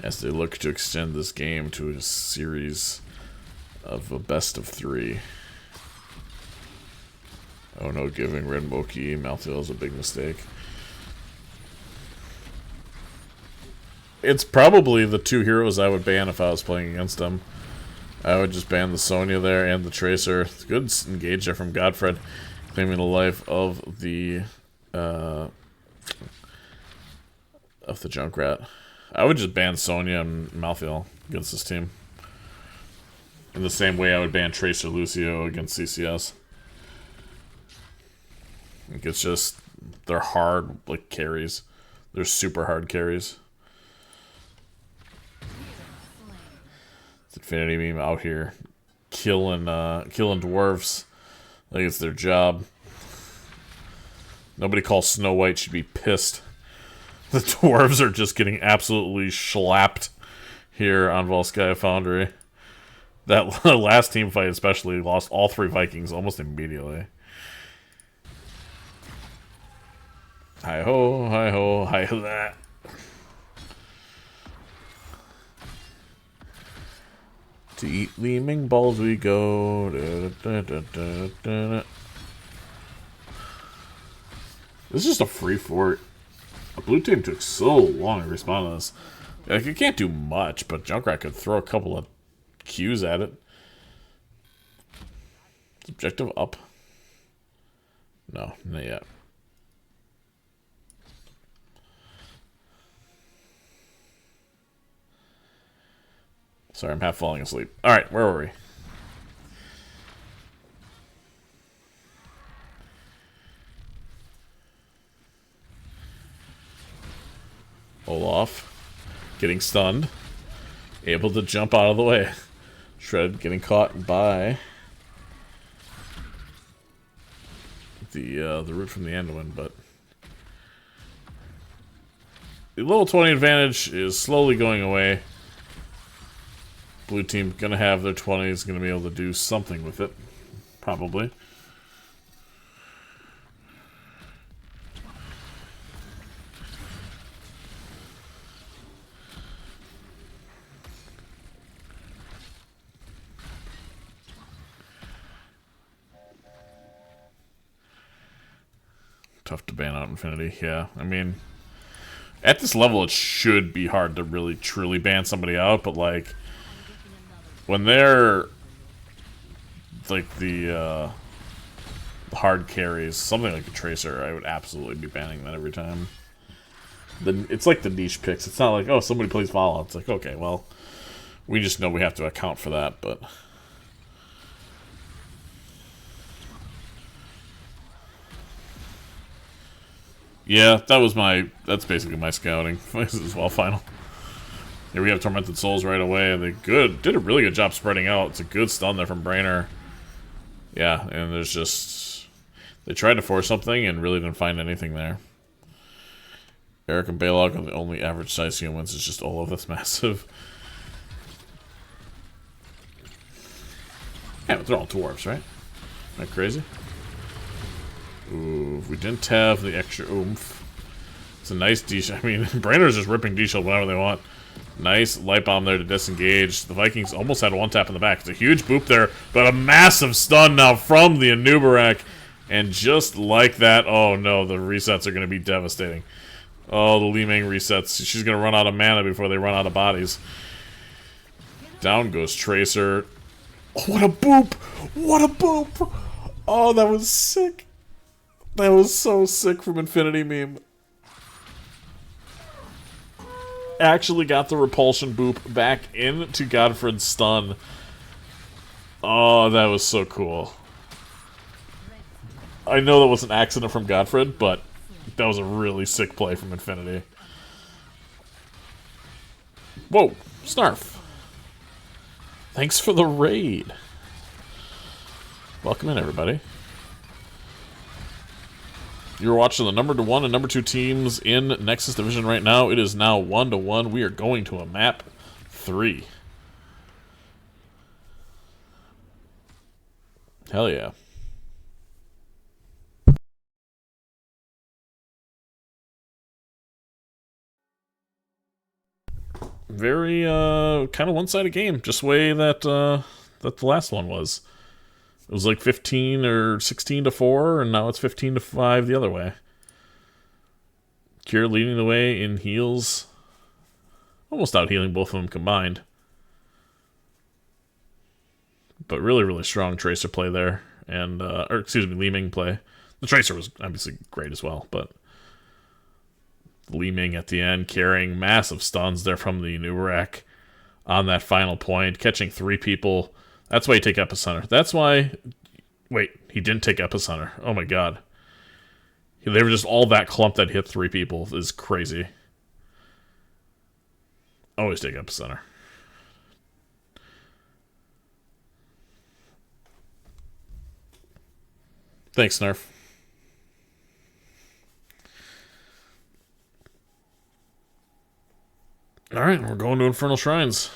as they look to extend this game to a series of a best of 3. Oh no, giving Red Moki Malthael is a big mistake. It's probably the 2 heroes I would ban if I was playing against them. I would just ban the Sonya there and the Tracer. It's good engage there from Godfred, claiming the life of the Junkrat. I would just ban Sonya and Malthael against this team. In the same way I would ban Tracer Lucio against CCS. Like it's just, they're hard, like, carries. They're super hard carries. It's Infinity Beam out here killing dwarves like it's their job. Nobody calls Snow White should be pissed The dwarves are just getting absolutely schlapped here on Volskaya Foundry. That last team fight especially lost all 3 Vikings almost immediately. Hi-ho, hi-ho, hi-ho that. To eat gleaming balls we go. Da, da, da, da. This is just a free fort. The blue team took so long to respond to this. Like, you can't do much, but Junkrat could throw a couple of Qs at it. Objective up. No, not yet. Sorry, I'm half falling asleep. Alright, where were we? Olaf getting stunned. Able to jump out of the way. Shred getting caught by the root from the Anduin, but the level 20 advantage is slowly going away. Blue team gonna have their 20s, gonna be able to do something with it. Probably. Tough to ban out Infinity, yeah. I mean, at this level it should be hard to really truly ban somebody out, but like when they're like the hard carries, something like a Tracer, I would absolutely be banning that every time. It's like the niche picks. It's not like, oh, somebody plays Fallout. It's like, okay, well, we just know we have to account for that, but yeah, that's basically my scouting as well. Final. Here we have Tormented Souls right away, and they did a really good job spreading out. It's a good stun there from Brainer. Yeah, and there's just, they tried to force something and really didn't find anything there. Eric and Balog are the only average size humans. It's just all of this massive. Yeah, but they're all dwarves, right? Am I crazy? Ooh, if we didn't have the extra oomph. It's a nice D-shield. I mean, Brainer's just ripping D-shield whenever they want. Nice light bomb there to disengage. The Vikings almost had one tap in the back. It's a huge boop there, but a massive stun now from the Anubarak. And just like that, oh no, the resets are going to be devastating. Oh, the Li Ming resets. She's going to run out of mana before they run out of bodies. Down goes Tracer. Oh, what a boop! What a boop! Oh, that was sick. That was so sick from Infinity Meme. Actually got the repulsion boop back into Godfred's stun. Oh, that was so cool. I know that was an accident from Godfred, but that was a really sick play from Infinity. Whoa, Snarf. Thanks for the raid. Welcome in, everybody. You're watching the number 1 and number 2 teams in Nexus Division right now. It is now 1-1. We are going to a map 3. Hell yeah. Very kind of one-sided game, just the way that that the last one was. It was like 15 or 16-4, and now it's 15-5 the other way. Cure leading the way in heals. Almost out healing both of them combined. But really, really strong Tracer play there. And, or excuse me, Li Ming play. The Tracer was obviously great as well, but Li Ming at the end carrying massive stuns there from the Nubarak on that final point, catching 3 people. That's why you take Epicenter. That's why... Wait, he didn't take Epicenter. Oh my god. They were just all that clump that hit 3 people. This is crazy. Always take Epicenter. Thanks, Snarf. Alright, we're going to Infernal Shrines.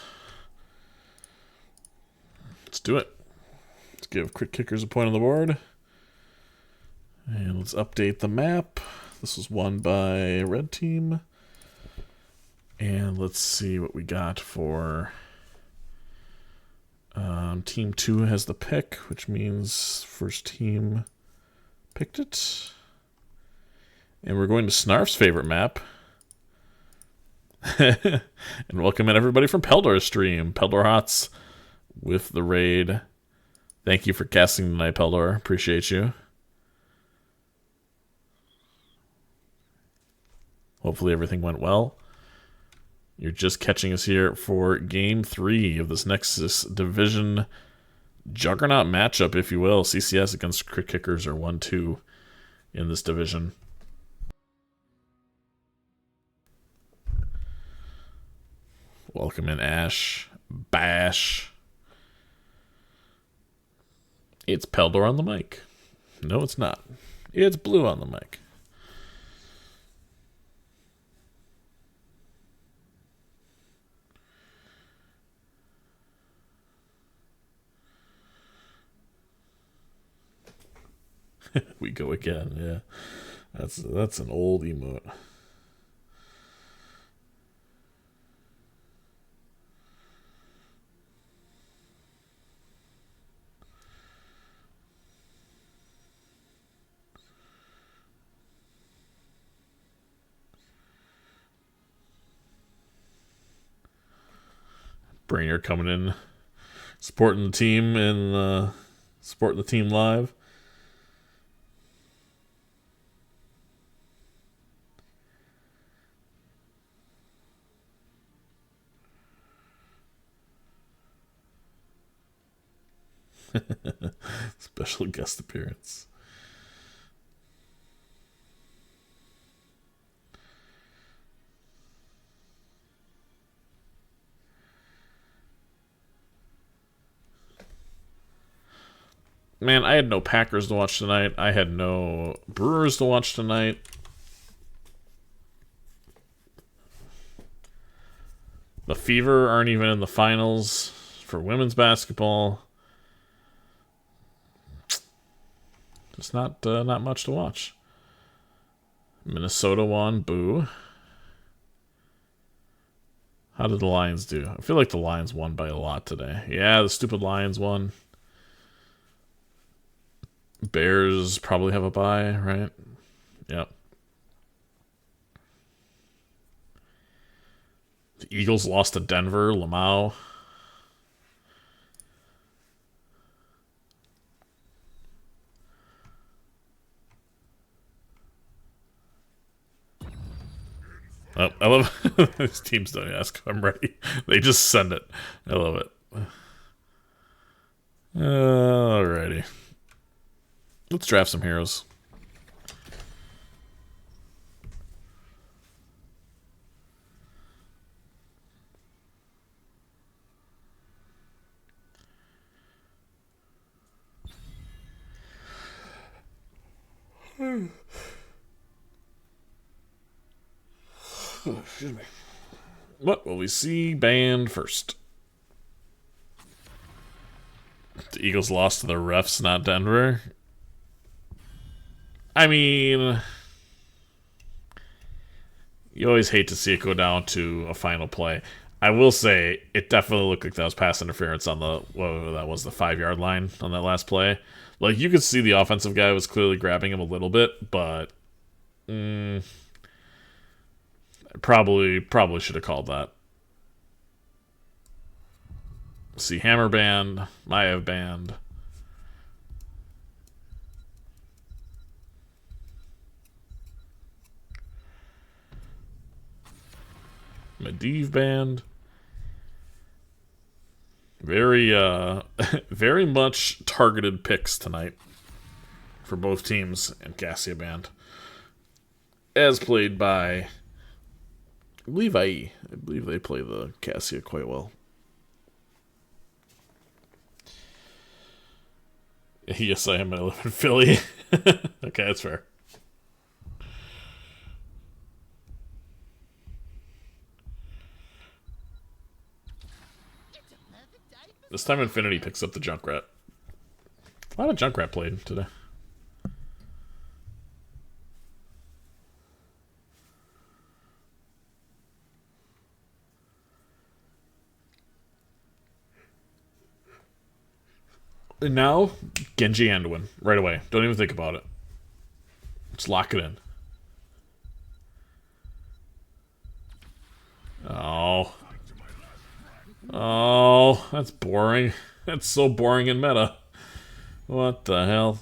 Let's do it. Let's give Crit Kickers a point on the board. And let's update the map. This was won by Red Team. And let's see what we got for... Team 2 has the pick, which means first team picked it. And we're going to Snarf's favorite map. And welcome in everybody from Peldor's stream. Peldor Hots with the raid. Thank you for casting tonight, Peldor. Appreciate you. Hopefully everything went well. You're just catching us here for Game 3 of this Nexus Division Juggernaut matchup, if you will. CCS against Crit Kickers are 1-2 in this division. Welcome in, Ash. Bash. It's Peldor on the mic. No, it's not. It's Blue on the mic. We go again, yeah. That's an old emote. Brainer coming in, supporting the team and supporting the team live. Special guest appearance. Man, I had no Packers to watch tonight. I had no Brewers to watch tonight. The Fever aren't even in the finals for women's basketball. Just not much to watch. Minnesota won. Boo. How did the Lions do? I feel like the Lions won by a lot today. Yeah, the stupid Lions won. Bears probably have a bye, right? Yep. The Eagles lost to Denver. Lamau. Oh, I love these teams don't ask if I'm ready. They just send it. I love it. Alrighty. Let's draft some heroes. Oh, excuse me. What will we see banned first? The Eagles lost to the refs, not Denver. I mean, you always hate to see it go down to a final play. I will say, it definitely looked like that was pass interference on the, whatever that was, the 5-yard line on that last play. Like, you could see the offensive guy was clearly grabbing him a little bit, but probably should have called that. See, Hammer banned, Maev banned. Medivh banned. Very, very much targeted picks tonight for both teams, and Cassia banned. As played by, I believe IE. I believe they play the Cassia quite well. Yes, I am. I live in Philly. Okay, that's fair. This time Infinity picks up the Junkrat. A lot of Junkrat played today. And now, Genji Anduin. Right away. Don't even think about it. Just lock it in. Oh. Oh, that's boring. That's so boring in meta. What the hell?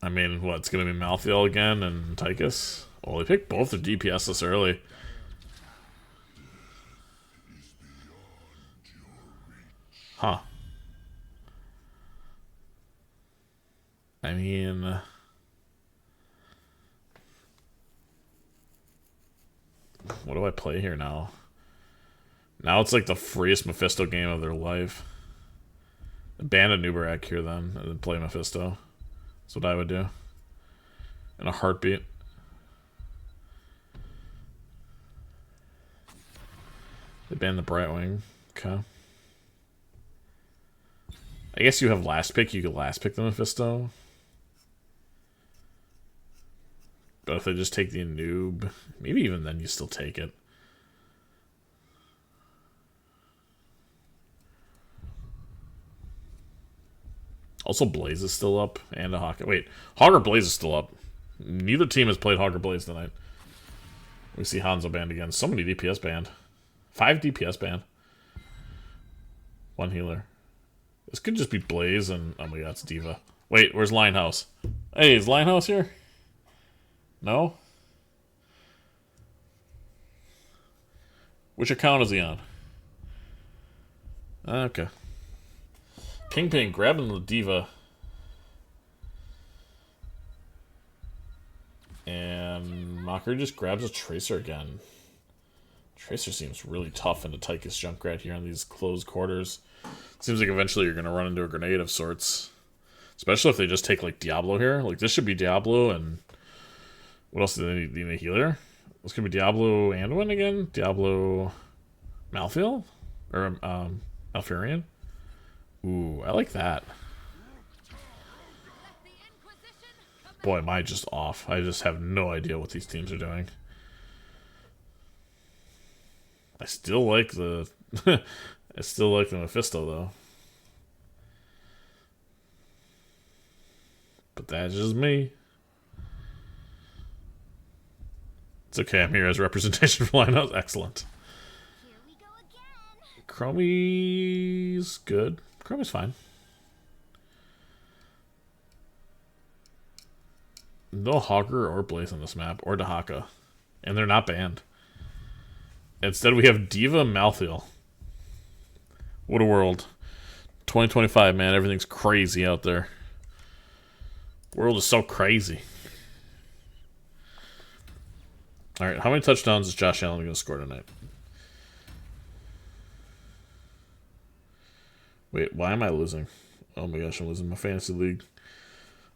I mean, what, it's gonna be Malthael again and Tychus? Well, they picked both their DPS this early. Huh. I mean... what do I play here now? Now it's like the freest Mephisto game of their life. Ban a Nubarak here then, and then play Mephisto. That's what I would do. In a heartbeat. They banned the Brightwing. Okay. I guess you have last pick. You could last pick the Mephisto. But if they just take the noob, maybe even then you still take it. Also, Blaze is still up, and a Hawk. Wait, Hog or Blaze is still up. Neither team has played Hog or Blaze tonight. We see Hanzo banned again. So many DPS banned. 5 DPS banned. 1 healer. This could just be Blaze and... oh my god, it's D.Va. Wait, where's Linehouse? Hey, is Linehouse here? No? Which account is he on? Okay. Ping grabbing the D.Va. And Mocker just grabs a Tracer again. Tracer seems really tough into Tychus Junkrat here in these closed quarters. Seems like eventually you're going to run into a grenade of sorts. Especially if they just take, like, Diablo here. Like, this should be Diablo and... what else do they need? They need a healer? This could be Diablo Anduin again? Diablo... Malthael? Or, Malfurion? Ooh, I like that. Boy, am I just off. I just have no idea what these teams are doing. I still like the... I still like the Mephisto, though. But that's just me. It's okay, I'm here as representation for Linehouse. Excellent. Chromie's good. Chromie's fine. No Hogger or Blaze on this map, or Dahaka. And they're not banned. Instead, we have D.Va Malthael. What a world. 2025, man. Everything's crazy out there. The world is so crazy. Alright, how many touchdowns is Josh Allen going to score tonight? Wait, why am I losing? Oh my gosh, I'm losing my fantasy league.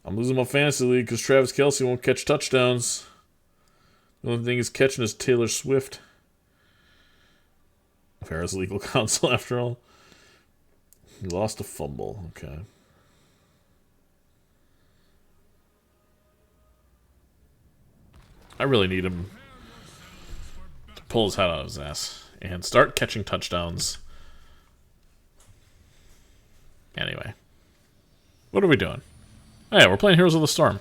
I'm losing my fantasy league because Travis Kelce won't catch touchdowns. The only thing he's catching is Taylor Swift. Farrah's legal counsel, after all. He lost a fumble. Okay. I really need him to pull his head out of his ass and start catching touchdowns. Anyway. What are we doing? Oh yeah, we're playing Heroes of the Storm.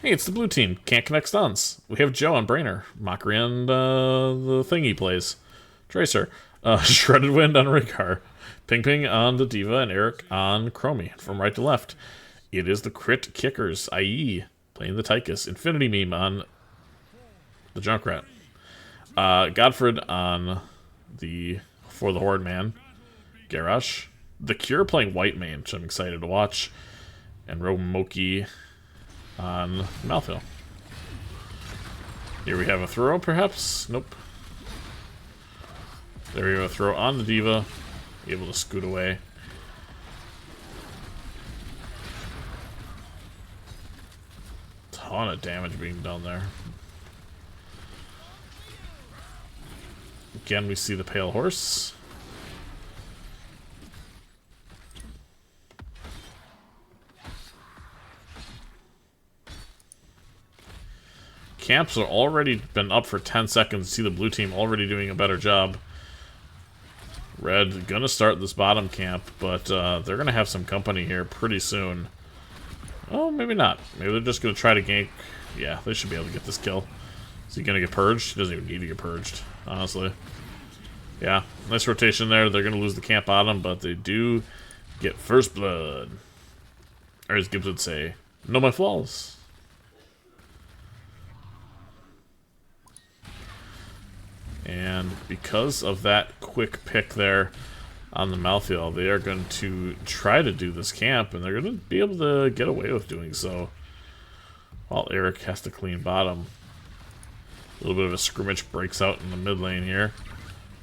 Hey, it's the blue team. Can't connect stuns. We have Joe on Brainer. Mockery on the thing he plays. Tracer. Shredded Wind on Rikar. Ping on the D.Va and Eric on Chromie. From right to left. It is the Crit Kickers, i.e. playing the Tychus. Infinity Meme on the Junkrat. Godfred on the For the Horde Man. Garrosh. The Cure playing White Mane, which I'm excited to watch. And Romoki on Malthael. Here we have a throw, perhaps? Nope. There we go, a throw on the D.Va. Able to scoot away. ton of damage being done there. Again, we see the Pale Horse. Camps are already been up for 10 seconds. See the blue team already doing a better job. Red gonna start this bottom camp, but they're gonna have some company here pretty soon. Oh, maybe not. Maybe they're just gonna try to gank. Yeah, they should be able to get this kill. Is he gonna get purged? He doesn't even need to get purged, honestly. Yeah, nice rotation there. They're gonna lose the camp bottom, but they do get first blood. Or as Gibbs would say, know my flaws. And because of that quick pick there on the Malthael, they are going to try to do this camp, and they're going to be able to get away with doing so. While Eric has to clean bottom. A little bit of a scrimmage breaks out in the mid lane here.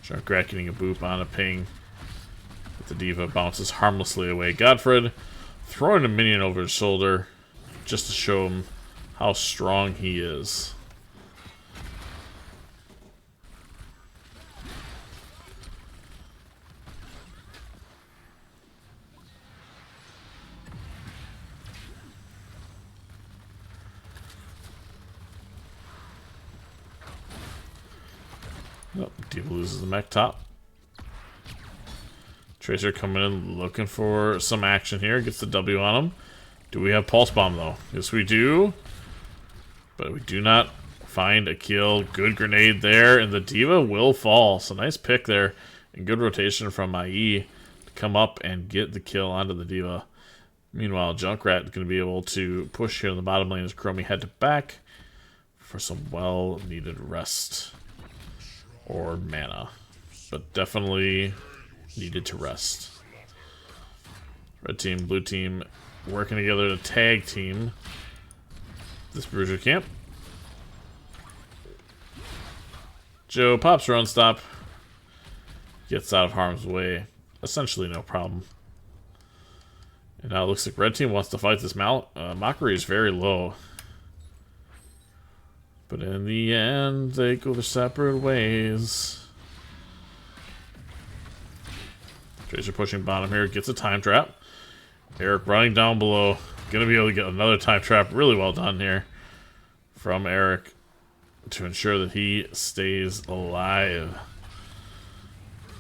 Junkrat getting a boop on a ping. But the D.Va bounces harmlessly away. Godfred throwing a minion over his shoulder just to show him how strong he is. Nope, D.Va loses the mech top. Tracer coming in looking for some action here. Gets the W on him. Do we have Pulse Bomb though? Yes we do. But we do not find a kill. Good grenade there, and the D.Va will fall. So nice pick there. And good rotation from IE to come up and get the kill onto the D.Va. Meanwhile, Junkrat is going to be able to push here in the bottom lane as Chromie head to back for some well-needed rest. Or mana. But definitely needed to rest. Red team, blue team working together to tag team this Bruiser camp. Joe pops her own stop. Gets out of harm's way. Essentially no problem. And now it looks like red team wants to fight this Mockery is very low. But in the end, they go their separate ways. Tracer pushing bottom here, gets a time trap. Eric running down below. Gonna be able to get another time trap. Really well done here from Eric to ensure that he stays alive.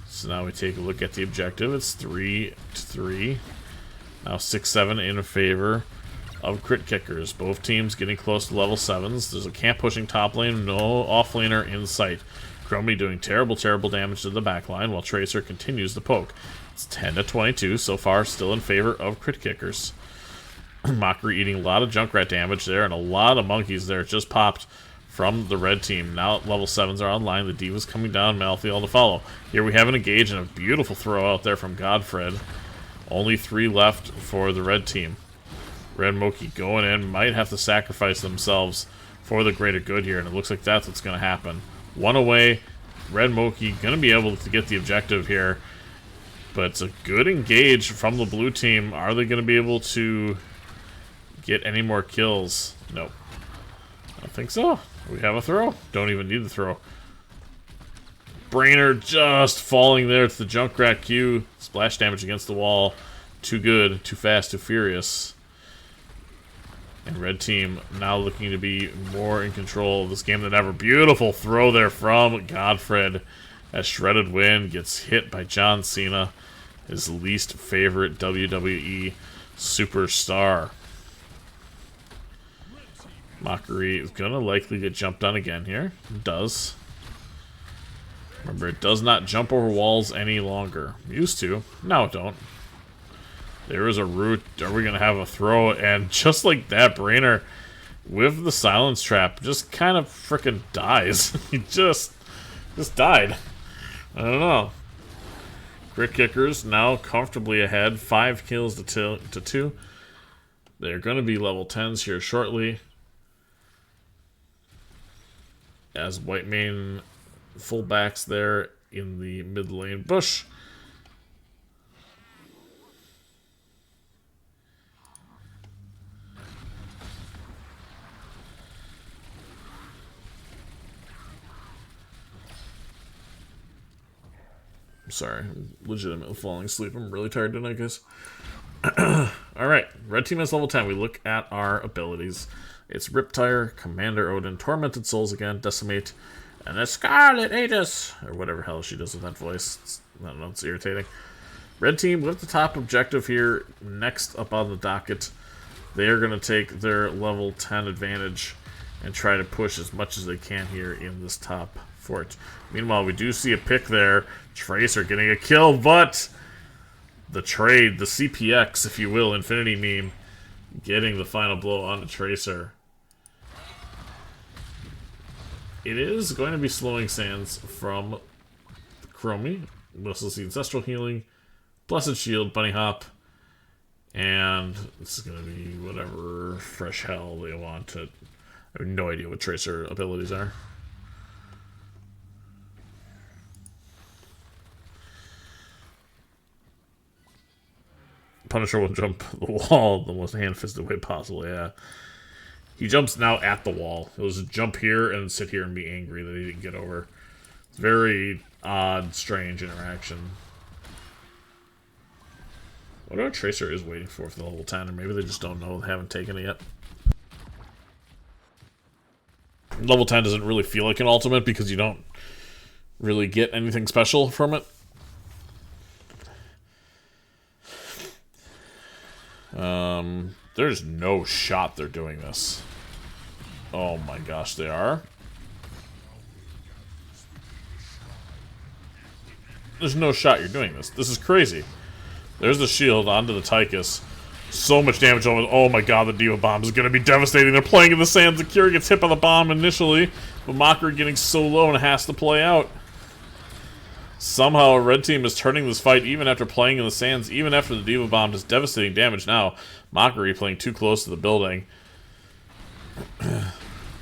So now we take a look at the objective. It's 3-3. Now 6-7 in favor of Crit Kickers. Both teams getting close to level 7s. There's a camp pushing top lane, no offlaner in sight. Chromie doing terrible damage to the back line while Tracer continues to poke. It's 10-22 so far, still in favor of Crit Kickers. Mockery eating a lot of Junkrat damage there, and a lot of monkeys there just popped from the red team. Now level 7s are online. The D.Va's coming down, Malthael to follow. Here we have an engage and a beautiful throw out there from Godfred. Only 3 left for the red team. Red Moki going in, might have to sacrifice themselves for the greater good here, and it looks like that's what's going to happen. 1 away, Red Moki going to be able to get the objective here, but it's a good engage from the blue team. Are they going to be able to get any more kills? Nope. I don't think so. We have a throw. Don't even need the throw. Brainer just falling there to the Junkrat Q. Splash damage against the wall. Too good, too fast, too furious. And red team now looking to be more in control of this game than ever. Beautiful throw there from Godfred as Shredded Wind gets hit by John Cena, his least favorite WWE superstar. Mockery is going to likely get jumped on again here. It does. Remember, it does not jump over walls any longer. Used to. Now it don't. There is a root. Are we going to have a throw? And just like that, Brainer, with the silence trap, just kind of freaking dies. He just died. I don't know. Crit Kickers now comfortably ahead. 5 kills to 2. They're going to be level 10s here shortly. As white main fullbacks there in the mid lane bush. sorry. I'm legitimately falling asleep. I'm really tired tonight, guys. Alright, red team has level 10. We look at our abilities. It's Riptire, Commander Odin, Tormented Souls again, Decimate, and the Scarlet Aegis! Or whatever hell she does with that voice. I don't know, it's irritating. Red team with the top objective here, next up on the docket. They are going to take their level 10 advantage and try to push as much as they can here in this top fort. Meanwhile, we do see a pick there. Tracer getting a kill, but the trade, the CPX, if you will, Infinity Meme, getting the final blow on the Tracer. It is going to be slowing sands from Chromie. We also see Ancestral Healing, Blessed Shield, Bunny Hop, and this is going to be whatever fresh hell they want to. I have no idea what Tracer abilities are. Punisher will jump the wall the most hand-fisted way possible, yeah. He jumps now at the wall. He'll just jump here and sit here and be angry that he didn't get over. It's very odd, strange interaction. What our Tracer is waiting for the level 10, or maybe they just don't know, they haven't taken it yet. Level 10 doesn't really feel like an ultimate because you don't really get anything special from it. There's no shot they're doing this. Oh my gosh, they are? There's no shot you're doing this. This is crazy. There's the shield onto the Tychus. So much damage on it. Oh my god, the Diva Bomb is going to be devastating. They're playing in the sands. The Cure gets hit by the bomb initially, but Mockery getting so low and has to play out. Somehow a red team is turning this fight even after playing in the sands, even after the Diva Bomb does devastating damage now. Mockery playing too close to the building.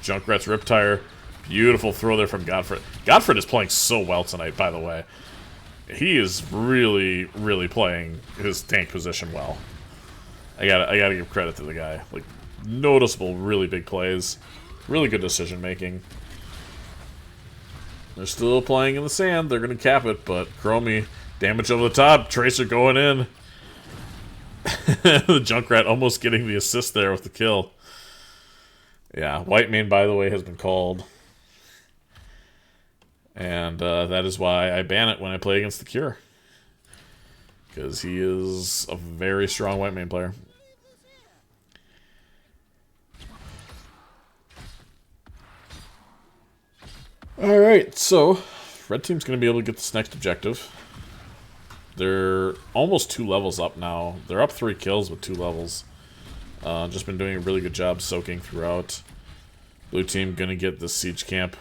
Junkrat's Riptire. Beautiful throw there from Godfrey. Godfrey is playing so well tonight, by the way. He is really, really playing his tank position well. I gotta give credit to the guy. Like, noticeable, really big plays. Really good decision making. They're still playing in the sand. They're going to cap it, but Chromie, damage over the top. Tracer going in. The Junkrat almost getting the assist there with the kill. Yeah, White Mane, by the way, has been called. And that is why I ban it when I play against the Cure. Because he is a very strong White Mane player. Alright, so red team's going to be able to get this next objective. They're almost 2 levels up now. They're up 3 kills with 2 levels. Just been doing a really good job soaking throughout. Blue team going to get the siege camp.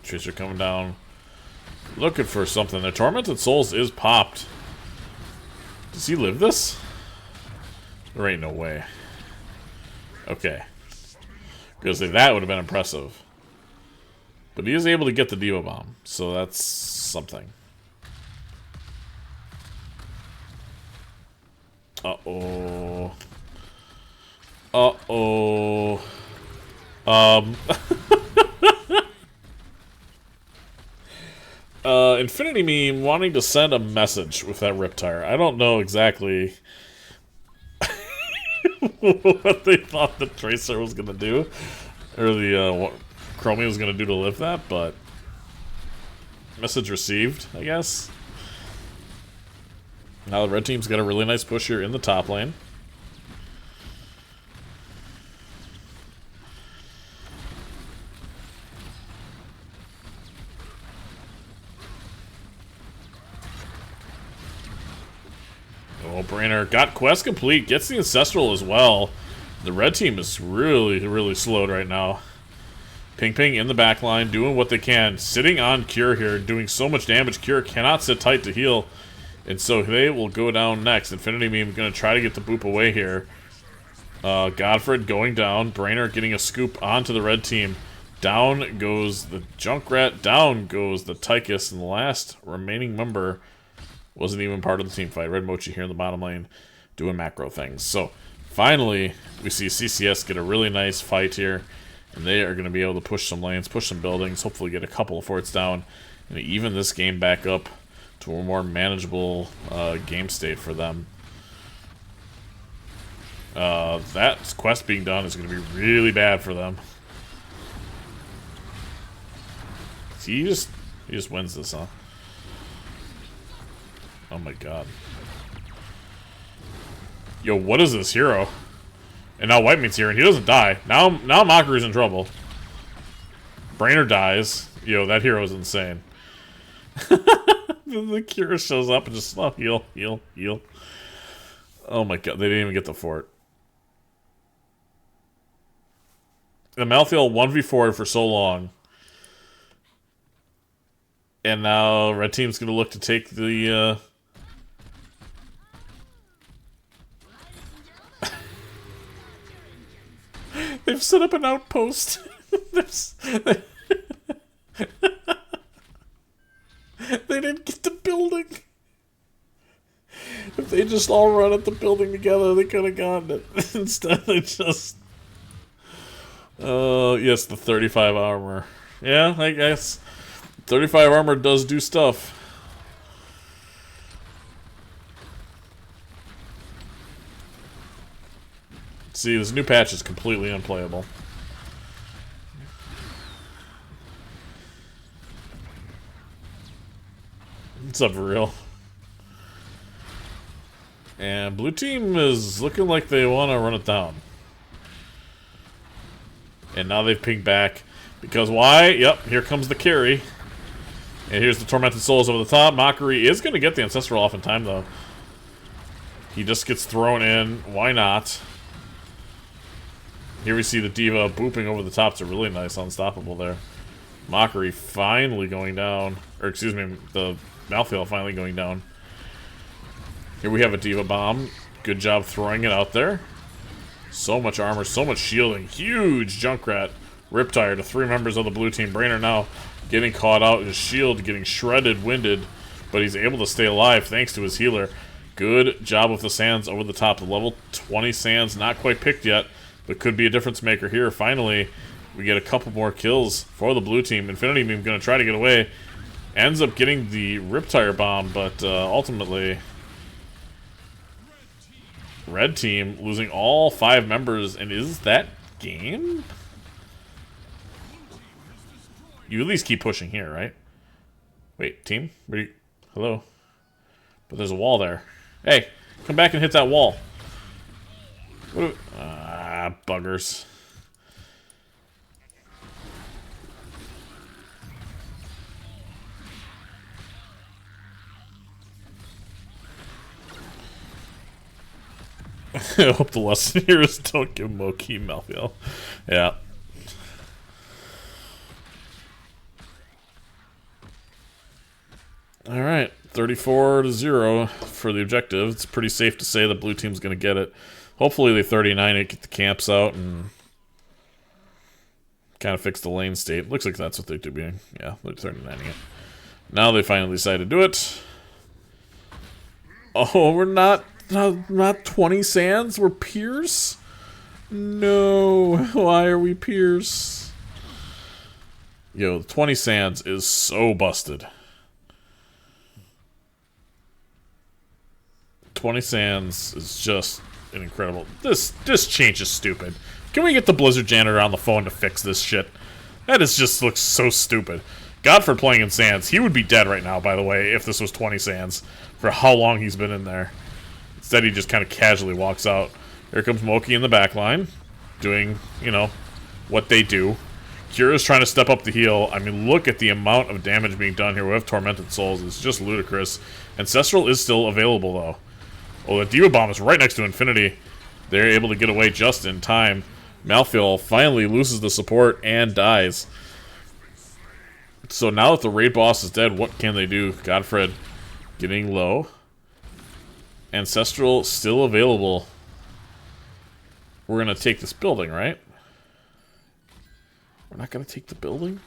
Tracer coming down. Looking for something. The Tormented Souls is popped. Does he live this? There ain't no way. Okay. Because that would have been impressive. But he is able to get the Diva Bomb, so that's something. Uh-oh. Uh-oh. Infinity Meme wanting to send a message with that Riptire. I don't know exactly what they thought the Tracer was going to do. Or what Chromie was going to do to lift that, but message received, I guess. Now the red team's got a really nice push here in the top lane. Oh, Brainer got quest complete, gets the Ancestral as well. The red team is really, really slowed right now. Ping Ping in the back line, doing what they can. Sitting on Cure here, doing so much damage. Cure cannot sit tight to heal. And so they will go down next. Infinity Meme going to try to get the boop away here. Godfred going down. Brainer getting a scoop onto the red team. Down goes the Junkrat. Down goes the Tychus. And the last remaining member wasn't even part of the team fight. Red Mochi here in the bottom lane doing macro things. So finally, we see CCS get a really nice fight here. And they are going to be able to push some lanes, push some buildings, hopefully get a couple of forts down, and even this game back up to a more manageable game state for them. That quest being done is going to be really bad for them. See, he just wins this, huh? Oh my god. Yo, what is this hero? And now White Meat's here, and he doesn't die. Now Mockery's in trouble. Brainer dies. Yo, that hero is insane. The Cure shows up and just heal, heal, heal. Oh my god, they didn't even get the fort. The Malthael 1v4 for so long. And now Red Team's gonna look to take the they've set up an outpost. They didn't get the building. If they just all run at the building together, they could have gotten it. Instead, they just... yes, the 35 armor. Yeah, I guess. 35 armor does do stuff. See, this new patch is completely unplayable. What's up, for real? And blue team is looking like they want to run it down. And now they've pinged back. Because why? Yep, here comes the carry. And here's the Tormented Souls over the top. Mockery is going to get the Ancestral off in time, though. He just gets thrown in. Why not? Here we see the Diva booping over the top. It's a really nice Unstoppable there. Mockery finally going down. Or, excuse me, the Malthael finally going down. Here we have a Diva Bomb. Good job throwing it out there. So much armor, so much shielding. Huge Junkrat. Riptire to 3 members of the blue team. Brainer now getting caught out. His shield getting shredded, winded. But he's able to stay alive thanks to his healer. Good job with the Sands over the top. The level 20 Sands not quite picked yet, but could be a difference maker here. Finally, we get a couple more kills for the blue team. Infinity Beam going to try to get away. Ends up getting the Riptire Bomb, but ultimately... Red team losing all 5 members, and is that game? You at least keep pushing here, right? Wait, team? Where you... Hello? But there's a wall there. Hey, come back and hit that wall. Ah, buggers. I hope the lesson here is don't give Moki Malthael. Yeah. Alright, 34-0 for the objective. It's pretty safe to say the blue team's going to get it. Hopefully they 39 it, get the camps out, and kind of fix the lane state. Looks like that's what they're doing. Yeah, they're 39ing it. Now they finally decide to do it. Oh, we're not 20 Sands? We're peers? No. Why are we peers? Yo, 20 Sands is so busted. 20 Sands is just an incredible... This change is stupid. Can we get the Blizzard janitor on the phone to fix this shit? That is just looks so stupid. Godford playing in Sands. He would be dead right now, by the way, if this was 20 Sands. For how long he's been in there. Instead, he just kind of casually walks out. Here comes Moki in the back line. Doing, you know, what they do. Kira's trying to step up the heal. I mean, look at the amount of damage being done here with Tormented Souls. It's just ludicrous. Ancestral is still available, though. Oh, the Diva Bomb is right next to Infinity. They're able to get away just in time. Malthael finally loses the support and dies. So now that the raid boss is dead, what can they do? Godfred getting low. Ancestral still available. We're going to take this building, right? We're not going to take the building?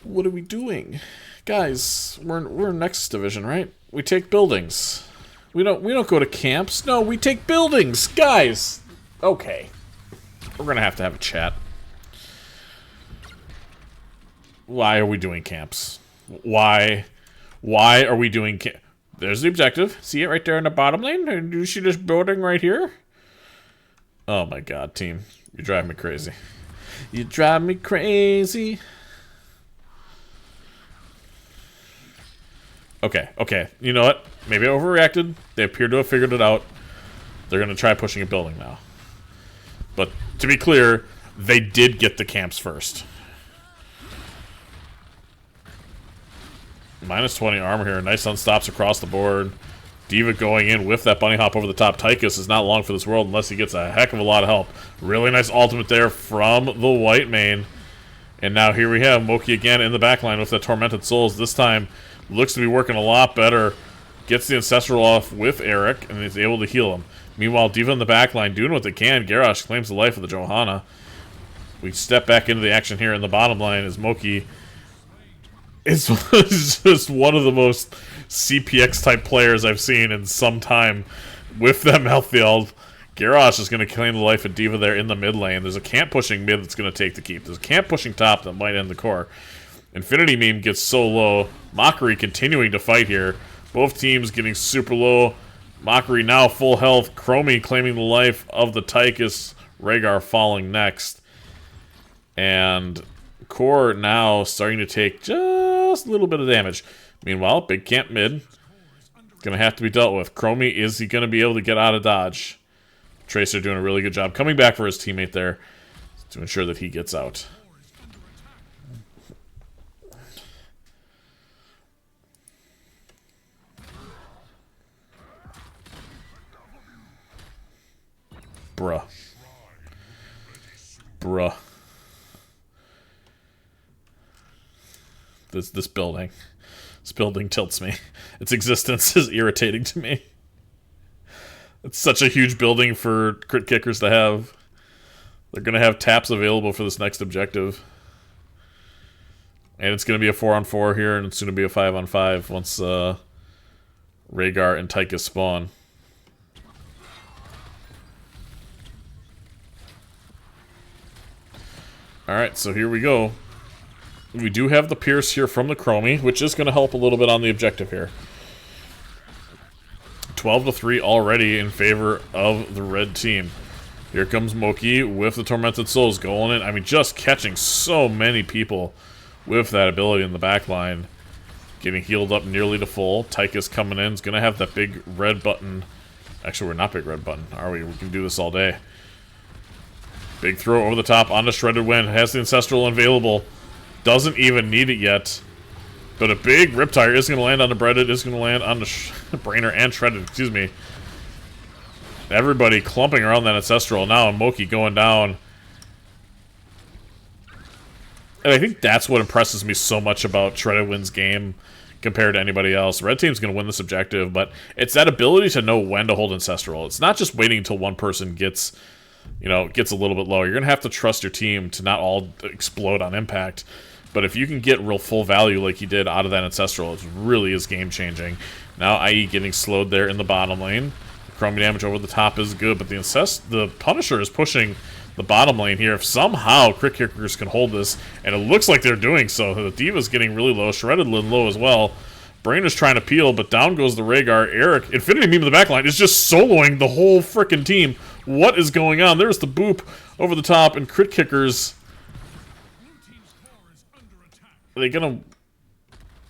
What are we doing? Guys, we're in Nexus Division, right? We take buildings. We don't go to camps. No, we take buildings. Guys. Okay. We're going to have a chat. Why are we doing camps? Why are we doing camp? There's the objective. See it right there in the bottom lane? And you see this building right here? Oh my god, team. You drive me crazy. You drive me crazy. Okay. You know what? Maybe I overreacted. They appear to have figured it out. They're going to try pushing a building now. But to be clear, they did get the camps first. Minus 20 armor here. Nice unstops across the board. D.Va going in with that bunny hop over the top. Tychus is not long for this world unless he gets a heck of a lot of help. Really nice ultimate there from the white main. And now here we have Moki again in the backline with the Tormented Souls. This time looks to be working a lot better. Gets the Ancestral off with Eric and is able to heal him. Meanwhile, D.Va in the backline doing what they can. Garrosh claims the life of the Johanna. We step back into the action here in the bottom line as Moki is just one of the most CPX type players I've seen in some time with that Maltfield. Garrosh is going to claim the life of D.Va there in the mid lane. There's a camp pushing mid that's going to take the keep. There's a camp pushing top that might end the core. Infinity Meme gets so low. Mockery continuing to fight here. Both teams getting super low. Mockery now full health. Chromie claiming the life of the Tychus. Rhaegar falling next. And Core now starting to take just a little bit of damage. Meanwhile, big camp mid. Going to have to be dealt with. Chromie, is he going to be able to get out of dodge? Tracer doing a really good job coming back for his teammate there to ensure that he gets out. Bruh. This building. This building tilts me. Its existence is irritating to me. It's such a huge building for crit kickers to have. They're going to have taps available for this next objective. And it's going to be a 4-on-4 here, and it's going to be a 5-on-5 once Rhaegar and Tychus spawn. Alright, so here we go. We do have the Pierce here from the Chromie, which is going to help a little bit on the objective here. 12-3 already in favor of the red team. Here comes Moki with the Tormented Souls going in. I mean, just catching so many people with that ability in the back line. Getting healed up nearly to full. Tychus coming in. Is going to have that big red button. Actually, we're not big red button, are we? We can do this all day. Big throw over the top onto Shredded Wind. Has the Ancestral available. Doesn't even need it yet. But a big Riptire is going to land on the Breaded. Is going to land on the Brainer and Shredded. Excuse me. Everybody clumping around that Ancestral. Now Moki going down. And I think that's what impresses me so much about Shredded Wind's game compared to anybody else. Red team's going to win this objective, but it's that ability to know when to hold Ancestral. It's not just waiting until one person gets, you know, gets a little bit low. You're going to have to trust your team to not all explode on impact. But if you can get real full value like he did out of that Ancestral, it really is game-changing. Now IE getting slowed there in the bottom lane. Chromie damage over the top is good, but the Punisher is pushing the bottom lane here. If somehow Crit Kickers can hold this, and it looks like they're doing so, the D.Va's getting really low, Shredded low as well. Brain is trying to peel, but down goes the Rhaegar. Eric, Infinity Meme in the backline, is just soloing the whole frickin' team. What is going on? There's the boop over the top, and Crit Kickers. Are they gonna...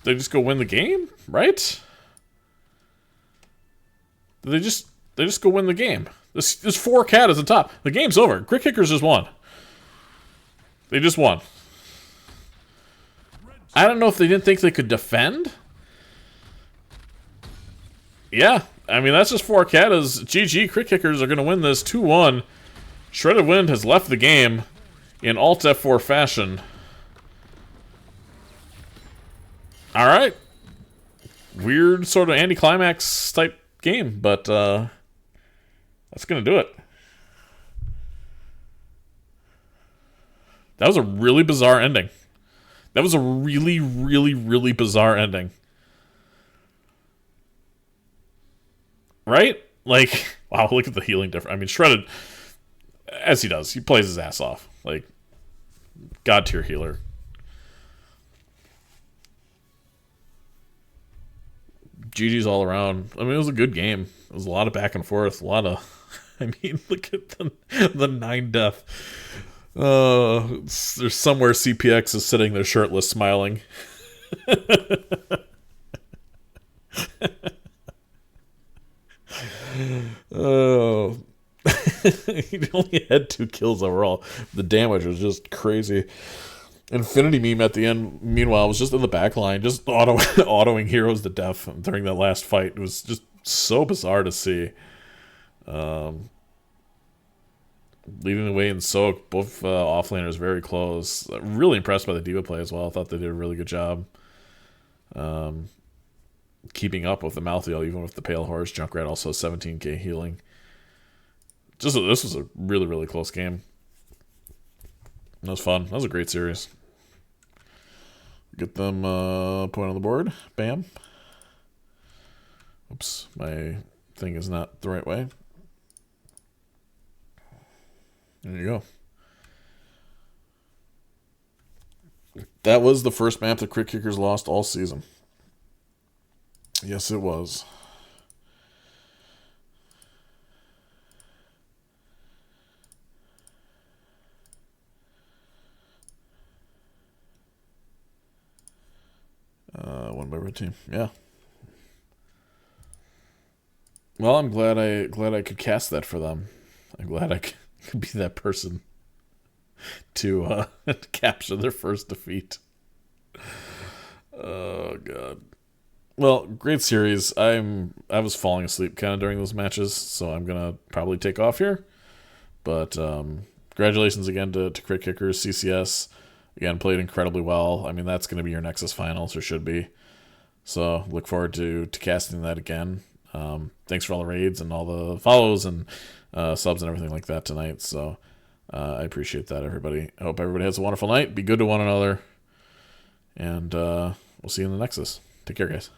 They just go win the game, right? They just go win the game. This 4-cat is the top. The game's over. Crit Kickers just won. They just won. I don't know if they didn't think they could defend. Yeah, I mean, that's just 4-cat. As GG, Crit Kickers are going to win this 2-1. Shredded Wind has left the game in Alt F4 fashion. Alright. Weird sort of anticlimax type game, but that's going to do it. That was a really bizarre ending. That was a really, really, really bizarre ending. Right? Like, wow, look at the healing difference. I mean, Shredded, as he does, he plays his ass off. Like, God tier healer. GG's all around. I mean, it was a good game. It was a lot of back and forth. A lot of. I mean, look at the 9 death. There's somewhere CPX is sitting there shirtless, smiling. Oh. He only had 2 kills overall. The damage was just crazy. Infinity Meme at the end, meanwhile, was just in the back line, just autoing heroes to death during that last fight. It was just so bizarre to see. Leading the way in Soak, both offlaners very close. Really impressed by the D.Va play as well. I thought they did a really good job keeping up with the Malthael, even with the Pale Horse. Junkrat also 17k healing. This was a really, really close game. That was fun. That was a great series. Get them point on the board. Bam. Oops, my thing is not the right way. There you go. That was the first map that Crit Kickers lost all season. Yes, it was. One by red team. Yeah. Well, I'm glad I could cast that for them. I'm glad I could be that person to capture their first defeat. Oh god. Well, great series. I was falling asleep kind of during those matches, so I'm gonna probably take off here. But congratulations again to Crit Kickers. CCS again played incredibly well. I mean, that's gonna be your Nexus finals, or should be. So look forward to casting that again. Thanks for all the raids and all the follows and subs and everything like that tonight. So I appreciate that, everybody. I hope everybody has a wonderful night. Be good to one another. And we'll see you in the Nexus. Take care, guys.